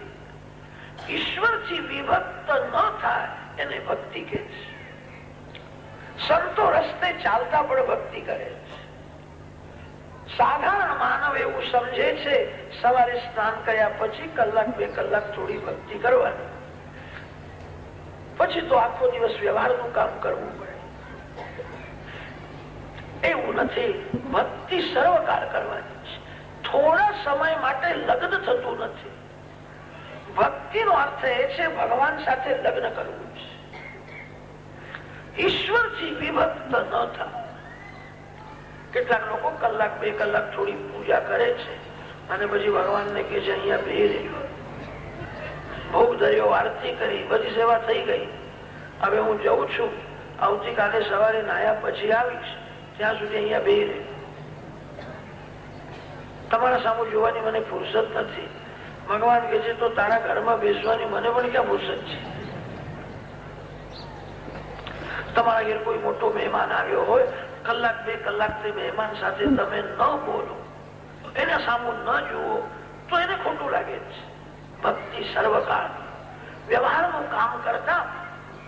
ઈશ્વરથી વિભક્ત ન થાય એને ભક્તિ કહે છે. સંતો રસ્તે ચાલતા પણ ભક્તિ કરે છે. સાધારણ માનવ એવું સમજે છે, સવારે સ્નાન કર્યા પછી કલાક બે કલાક થોડી ભક્તિ કરવાની, પછી તો આખો દિવસ વ્યવહારનું કામ કરવું પડે. એવું નથી. ભક્તિ સર્વકાળ કરવાની છે. થોડા સમય માટે લગ્ન થતું નથી. ભક્તિનો અર્થ એ છે ભગવાન સાથે લગ્ન કરવું છે. ઈશ્વરથી વિભક્ત ન થાય. કેટલાક લોકો કલાક બે કલાક થોડી પૂજા કરે છે અને પછી ભગવાનને કે છે અહીંયા બે રહ્યો, ભોગ ધર્યો, આરતી કરી, બધી સેવા થઈ ગઈ, હવે હું જઉં છું, આવતીકાલે સવારે નાયા પછી આવીશ, ત્યાં સુધી અહીંયા બે રહ્યો. તમારા સામુ જોવાની મને ફુરસત નથી. ભગવાન કે છે તો તારા ઘરમાં બેસવાની મને પણ ક્યાં ફુરસત છે? તમારા ઘેર કોઈ મોટો મહેમાન આવ્યો હોય, કલાક બે કલાક થી મહેમાન સાથે તમે ન બોલો, એના સામુ ન જુઓ તો એને ખોટું લાગે છે. ભક્તિ સર્વકાળ. વ્યવહારનું કામ કરતા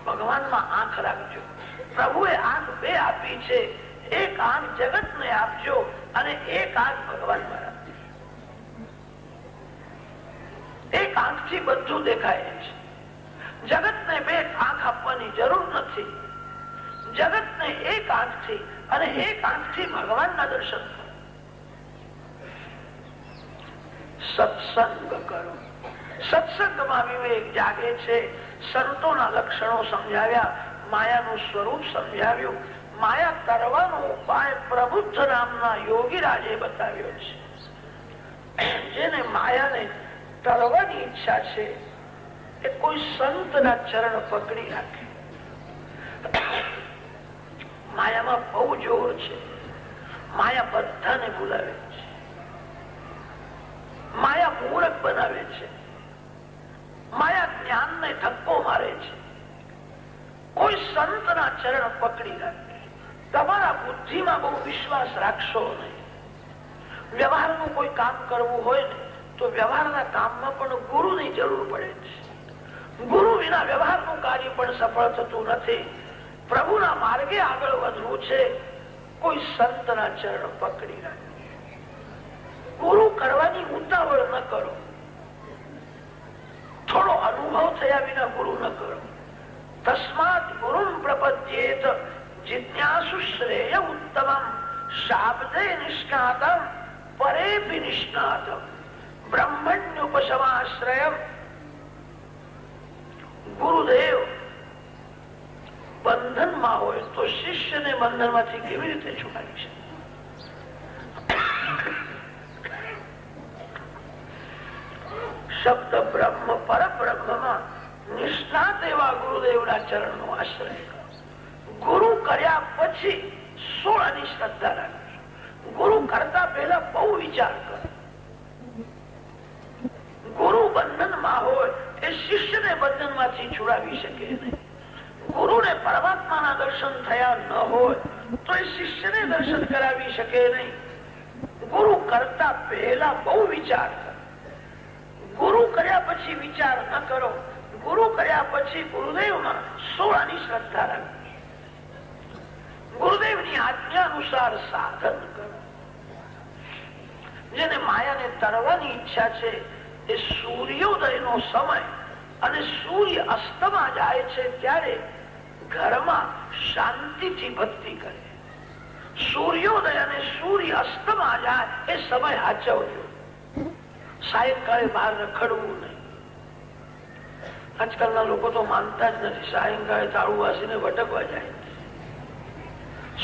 ભગવાનમાં આંખ રાખજો. પ્રભુએ આંખ બે આપી છે. એક આંખ જગત ને આપજો અને એક આંખ ભગવાનમાં રાખજો. એક આંખ થી બધું દેખાય છે. જગત ને બે આંખ આપવાની જરૂર નથી. જગત ને એક આંખ થી અને એક આંખ થી ભગવાનના દર્શન કરો. સત્સંગ કરો. સત્સંગમાં વિવેક જાગે છે. સંતોના લક્ષણો સમજાવ્યા, માયાનું સ્વરૂપ સમજાવ્યું. માયા તરવાનો ઉપાય પ્રબુદ્ધ નામના યોગીરાજે બતાવ્યો છે. જેને માયાને તરવાની ઈચ્છા છે એ કોઈ સંતના ચરણ પકડી રાખે. માયામાં બહુ જોર છે. માયા બધાને ભૂલાવે છે. માયા મૂર્ખ બનાવે છે. માયા જ્ઞાનને ધક્કો મારે છે. કોઈ સંતના ચરણ પકડી રાખે. તમારા બુદ્ધિમાં બહુ વિશ્વાસ રાખશો નહીં. વ્યવહારનું કોઈ કામ કરવું હોય ને તો વ્યવહારના કામમાં પણ ગુરુની જરૂર પડે છે. ગુરુ વિના વ્યવહારનું કાર્ય પણ સફળ થતું નથી. પ્રભુના માર્ગે આગળ વધવું છે કોઈ સંતના ચરણ પકડી રાખે. ગુરુ કરવાની ઉતાવળ ન કરો. થોડો અનુભવ થયા વિના ગુરુ ન કરો. તસ્માત ગુરુમ પ્રપદ્યેત જિજ્ઞાસુ શ્રેય ઉત્તમમ શાબ્દે નિષ્ણાતમ પરેપી નિષ્ણાતમ બ્રહ્મણ્યુપશમાશ્રયમ. ગુરુદેવ બંધનમાં હોય તો શિષ્યને બંધનમાંથી કેવી રીતે છોડાવી શકે? શબ્દ બ્રહ્મ પરબ્રહ્મમાં નિષ્ણાત એવા ગુરુદેવના ચરણનો આશ્રય કરો. ગુરુ કર્યા પછી 16 શ્રદ્ધા રાખજો. ગુરુ કરતા પહેલા બહુ વિચાર કરો. ગુરુ બંધનમાં હોય એ શિષ્યને બંધનમાંથી છોડાવી શકે નહીં. ગુરુને પરમાત્માના દર્શન થયા ન હોય તો એ શિષ્યને દર્શન કરાવી શકે નહીં. ગુરુ કરતા પહેલા બહુ વિચાર કરો. ગુરુ કર્યા પછી વિચાર ન કરો. ગુરુ કર્યા પછી ગુરુદેવમાં 16 શ્રદ્ધા રાખજો. ગુરુદેવની આજ્ઞા અનુસાર સાધન કરો. જેને માયાને તરવાની ઈચ્છા છે એ સૂર્યોદયનો સમય અને સૂર્ય અસ્તમાં જાય છે ત્યારે ઘરમાં શાંતિથી ભક્તિ કરે. સૂર્યોદય અને સૂર્ય અસ્તમાં જાય એ સમય હાચવજો. સાયંકાળે બહાર રખડવું નહીં. આજકાલના લોકો તો માનતા જ નથી. સાયંકાળે તાળું વાસીને ભટકવા જાય.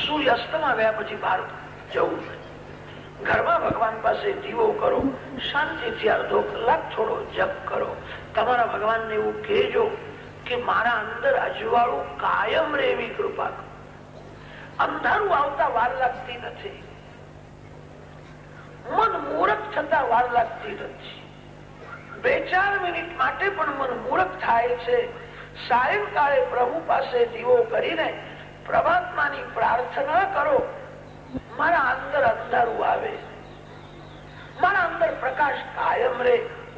સૂર્ય અસ્તમાં ગયા પછી બહાર જવું નહીં. ઘરમાં ભગવાન પાસે દીવો કરો. શાંતિથી અડધો કલાક થોડો જપ કરો. તમારા ભગવાનને એવું કહેજો કે મારા અંદર અજવાળું કાયમ રહે એવી કૃપા કરો. અંધારું આવતા વાર લાગતી નથી. મન મૂરખ થતા વાર લાગતી નથી. 2-4 મિનિટ માટે પણ મન મૂરખ થાય છે. સાયંકાળે પ્રભુ પાસે દીવો કરીને પરમાત્માની પ્રાર્થના કરો. મારા અંદર અંધારું આવે, મારા અંદર પ્રકાશ કાયમ રહે.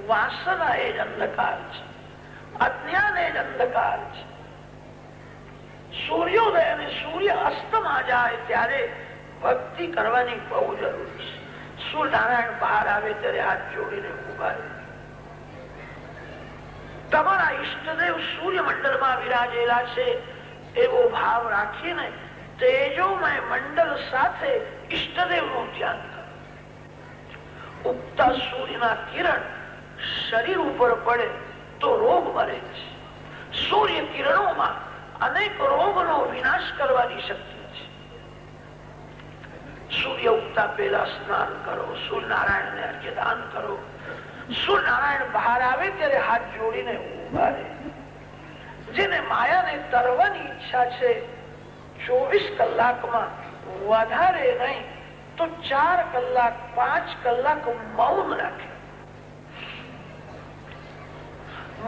વાસના એ જ અંધકાર છે, અજ્ઞાન એ જ અંધકાર છે. સૂર્યોદય અને સૂર્ય અસ્તમાં જાય ત્યારે ભક્તિ કરવાની બહુ જરૂર છે. સૂર્યનારાયણ બહાર આવે ત્યારે હાથ જોડીને ઉભા રહે. તમારા ઈષ્ટદેવ સૂર્ય મંડળમાં વિરાજેલા છે એવો ભાવ રાખીને તેજોમય મંડળ સાથે ઈષ્ટદેવનું ધ્યાન કરો. ઉગતા સૂર્યના કિરણ શરીર ઉપર પડે તો રોગ મરે છે. સૂર્ય કિરણોમાં અનેક રોગનો વિનાશ કરવાની શક્તિ છે. સૂર્ય ઉગતા પહેલા સ્નાન કરો. સૂર્યનારાયણને અર્ઘ્યદાન કરો. સૂર્યનારાયણ બહાર આવે ત્યારે હાથ જોડીને ઉભા રહે. જેને માયાને તરવાની ઈચ્છા છે 24 કલાકમાં વધારે નહીં તો 4 કલાક 5 કલાક મૌન રાખે.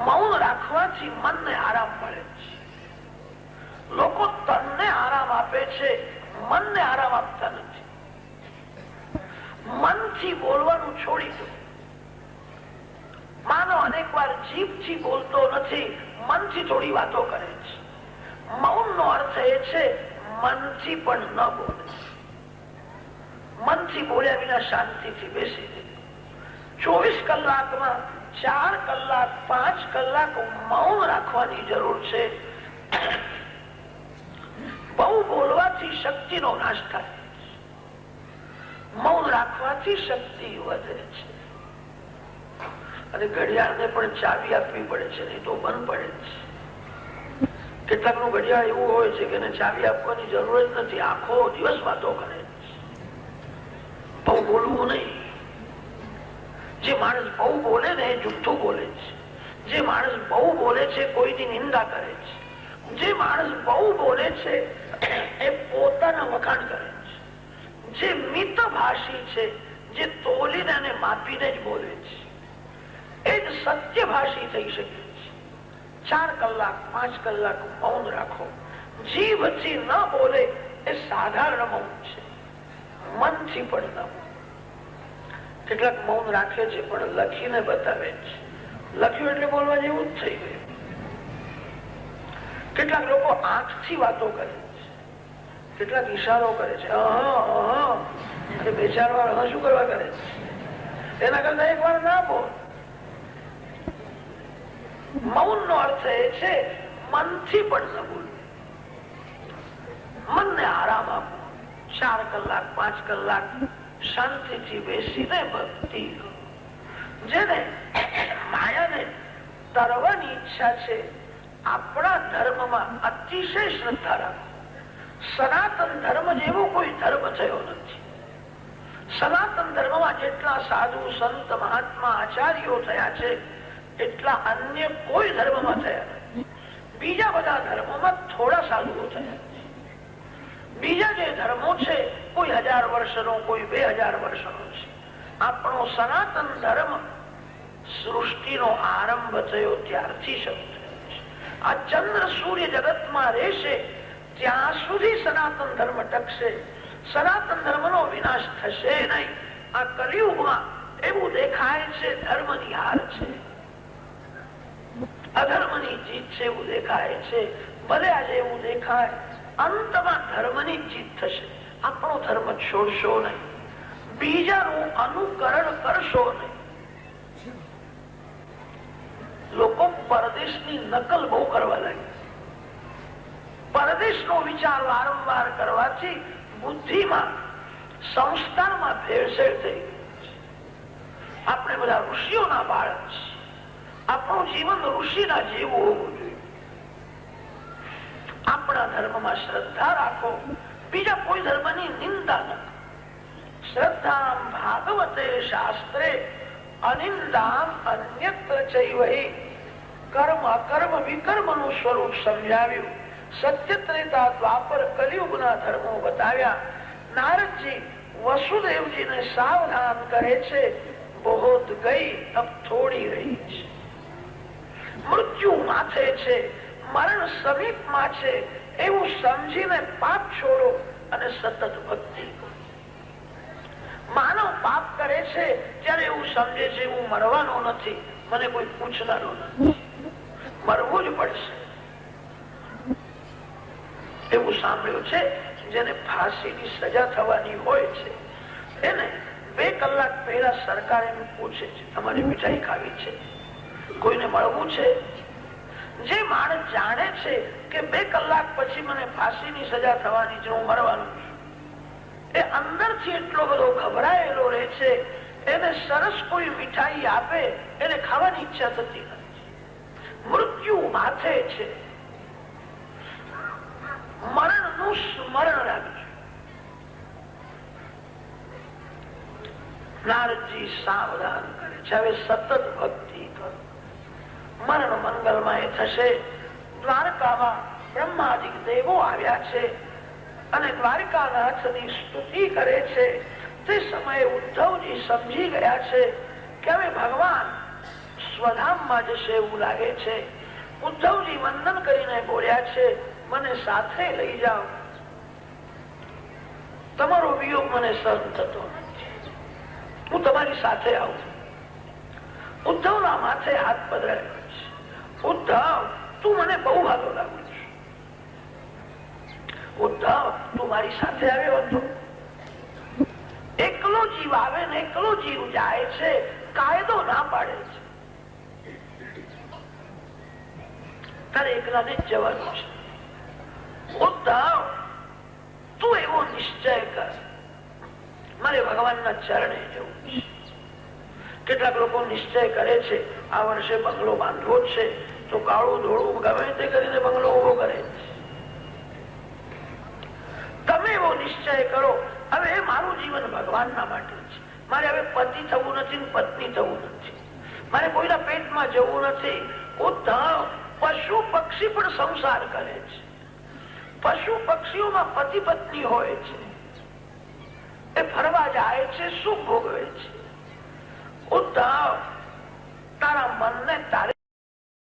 મૌન રાખવાથી મનને આરામ મળે છે. લોકો તનને આરામ આપે છે, મનને આરામ આપતા નથી. મનથી બોલવાનું છોડી દો. માનો અનેક વાર જીભથી બોલતો નથી, મનથી થોડી વાતો કરે છે. મૌનનો અર્થ એ છે મનથી પણ ન બોલે. મનથી બોલ્યા વિના શાંતિથી બેસી રહે. 24 કલાકમાં 4 કલાક 5 કલાક મૌન રાખવાની જરૂર છે. બહુ બોલવાથી શક્તિનો નાશ થાય. મૌન રાખવાથી શક્તિ વધે છે. અને ઘડિયાળને પણ ચાવી આપવી પડે છે, નહીં તો બંધ પડે છે. કેટલાક નું ઘડિયાળ એવું હોય છે કે એને ચાવી આપવાની જરૂર જ નથી. આખો દિવસ વાતો કરે છે. બહુ બોલવું નહીં. જે માણસ બહુ બોલે ને એ જુઠ્ઠું બોલે છે. જે માણસ બહુ બોલે છે કોઈની નિંદા કરે છે. જે માણસ બહુ બોલે છે એ પોતાના વખાણ કરે છે. જે મિતભાષી છે, જે તોલીને અને માપીને જ બોલે છે, એ જ સત્યભાષી થઈ શકે છે. 4 કલાક 5 કલાક મૌન રાખો. જીભથી ન બોલે એ સાધારણ મૌન છે. મનથી પણ ન બોલે. કેટલાક મૌન રાખે છે પણ લખીને બતાવે છે. લખ્યું એટલે બોલવા જેવું જ થઈ ગયું. કેટલાક લોકો આંખથી વાતો કરે છે. કેટલાક ઈશારો કરે છે, અને બે ચાર વાર શું કરવા કરે છે, એના કરતા એક વાર ના બોલ. મૌન નો અર્થ એ છે મનથી પણ ન બોલ, મનને આરામ આપો. 4 કલાક 5 કલાક શાંતિથી બેસીને ભક્તિ. જેને માયાને તરવાની ઈચ્છા છે, આપણા ધર્મમાં અતિશય શ્રદ્ધા રાખો. સનાતન ધર્મ જેવો કોઈ ધર્મ થયો નથી. સનાતન ધર્મમાં જેટલા સાધુ સંત મહાત્મા આચાર્યો થયા છે એટલા અન્ય કોઈ ધર્મમાં થયા નથી. બીજા બધા ધર્મોમાં થોડા સાધુઓ થયા. બીજા જે ધર્મો છે કોઈ 1000 વર્ષનો, કોઈ 2000 વર્ષનો છે. આપણો સનાતન ધર્મ સૃષ્ટિનો આરંભ થયો ત્યારથી શરૂ થયો છે. આ ચંદ્ર સૂર્ય જગતમાં રહેશે ત્યાં સુધી સનાતન ધર્મ ટકશે. સનાતન ધર્મનો વિનાશ થશે નહીં. આ કલિયુગમાં એવું દેખાય છે ધર્મની હાર છે, અધર્મની જીત છે એવું દેખાય છે. ભલે આજે એવું દેખાય, અંતમાં ધર્મની જીત થશે. આપણો ધર્મ છોડશો નહીં, બીજાનું અનુકરણ કરશો નહીં. લોકો પરદેશની નકલ બહુ કરવા લાગે. પરદેશનો વિચાર વારંવાર કરવાથી બુદ્ધિમાં, સંસ્કારમાં ભેળસેળ થઈ ગઈ. આપણે બધા ઋષિઓના બાળક છીએ. આપણું જીવન ઋષિના જેવું હોવું જોઈએ. આપણા ધર્મમાં શ્રદ્ધા રાખો, બીજા કોઈ ધર્મની નિંદા ન કરો. શ્રદ્ધા ભાગવતે શાસ્ત્રે અનિંદામ અન્યત્ર ચૈવહી. કર્મ અકર્મ વિકર્મ નું સ્વરૂપ સમજાવ્યું. સત્ય ત્રેતા દ્વાપર કલિયુગના ધર્મો બતાવ્યા. નારદજી વસુદેવજીને સાવધાન કરે છે, બહોત ગઈ અબ થોડી રહી છે. મૃત્યુ માથે છે, મરણ સમીપમાં છે એવું સમજીને પાપ છોડો અને સતત ભક્તિ કરો. માનવ પાપ કરે છે ત્યારે એવું સમજે છે હું મરવાનો નથી, મને કોઈ પૂછનારો નથી, મરવું જ પડશે. એવું સાંભળ્યું છે જેને ફાંસીની સજા થવાની હોય છે એને 2 કલાક પહેલા સરકાર એમ પૂછે છે તમારી મીઠાઈ ખાવી છે, કોઈને મળવું છે. જે માણસ જાણે છે કે 2 કલાક પછી મને ફાંસીની સજા થવાની છે, હું મરવાનું છું, એ અંદરથી એટલો બધો ગભરાયેલો રહે છે. એને સરસ કોઈ મીઠાઈ આપે એને ખાવાની ઈચ્છા થતી નથી. મૃત્યુ માથે છે, મરણનું સ્મરણ રાખજો. નારદજી સાવધાન કરે છે, હવે સતત ભક્તિ કરો, મરણ મંગલમય થશે. દ્વારકામાં બ્રહ્માદિક દેવો આવ્યા છે અને દ્વારકાનાથની સ્તુતિ કરે છે. તે સમયે ઉદ્ધવજી સમજી ગયા છે કે હવે ભગવાન સ્વધામમાં જશે એવું લાગે છે. ઉદ્ધવજી વંદન કરીને બોલ્યા છે, મને સાથે લઈ જાઓ, તમારો વિયોગ મને સહન થતો નથી, હું તમારી સાથે આવું. ઉદ્ધવના માથે હાથ પધરાયો છે. ઉદ્ધવ, તું મને બહુ ભાલો લાગુ છે. ઉદ્ધવ, તું મારી સાથે આવ્યો હતો. એકલો જીવ આવે ને એકલો જીવ જાય છે, કાયદો ના પાડે છે. તારે એકલાને જ જવાનું છે. ઉદ્ધવ, તું એવો નિશ્ચય કર, મારે ભગવાનના ચરણે જવું છે. કેટલાક લોકો નિશ્ચય કરે છે આ વર્ષે બંગલો બાંધવો જ છે, તો કાળું ધોળું ગમે તે કરીને બંગલો ઉભો કરે છે. તમે એવો નિશ્ચય કરો, હવે મારું જીવન ભગવાનના માટે છે. મારે હવે પતિ થવું નથી, પત્ની થવું નથી, મારે કોઈના પેટમાં જવું નથી. ઉદ્ધવ, પશુ પક્ષી પણ સંસાર કરે છે. પશુ પક્ષીઓમાં પતિ પત્ની હોય છે, એ ફરવા જાય છે, સુખ ભોગવે છે. ઉદ્ધવ, તારા મનને તારે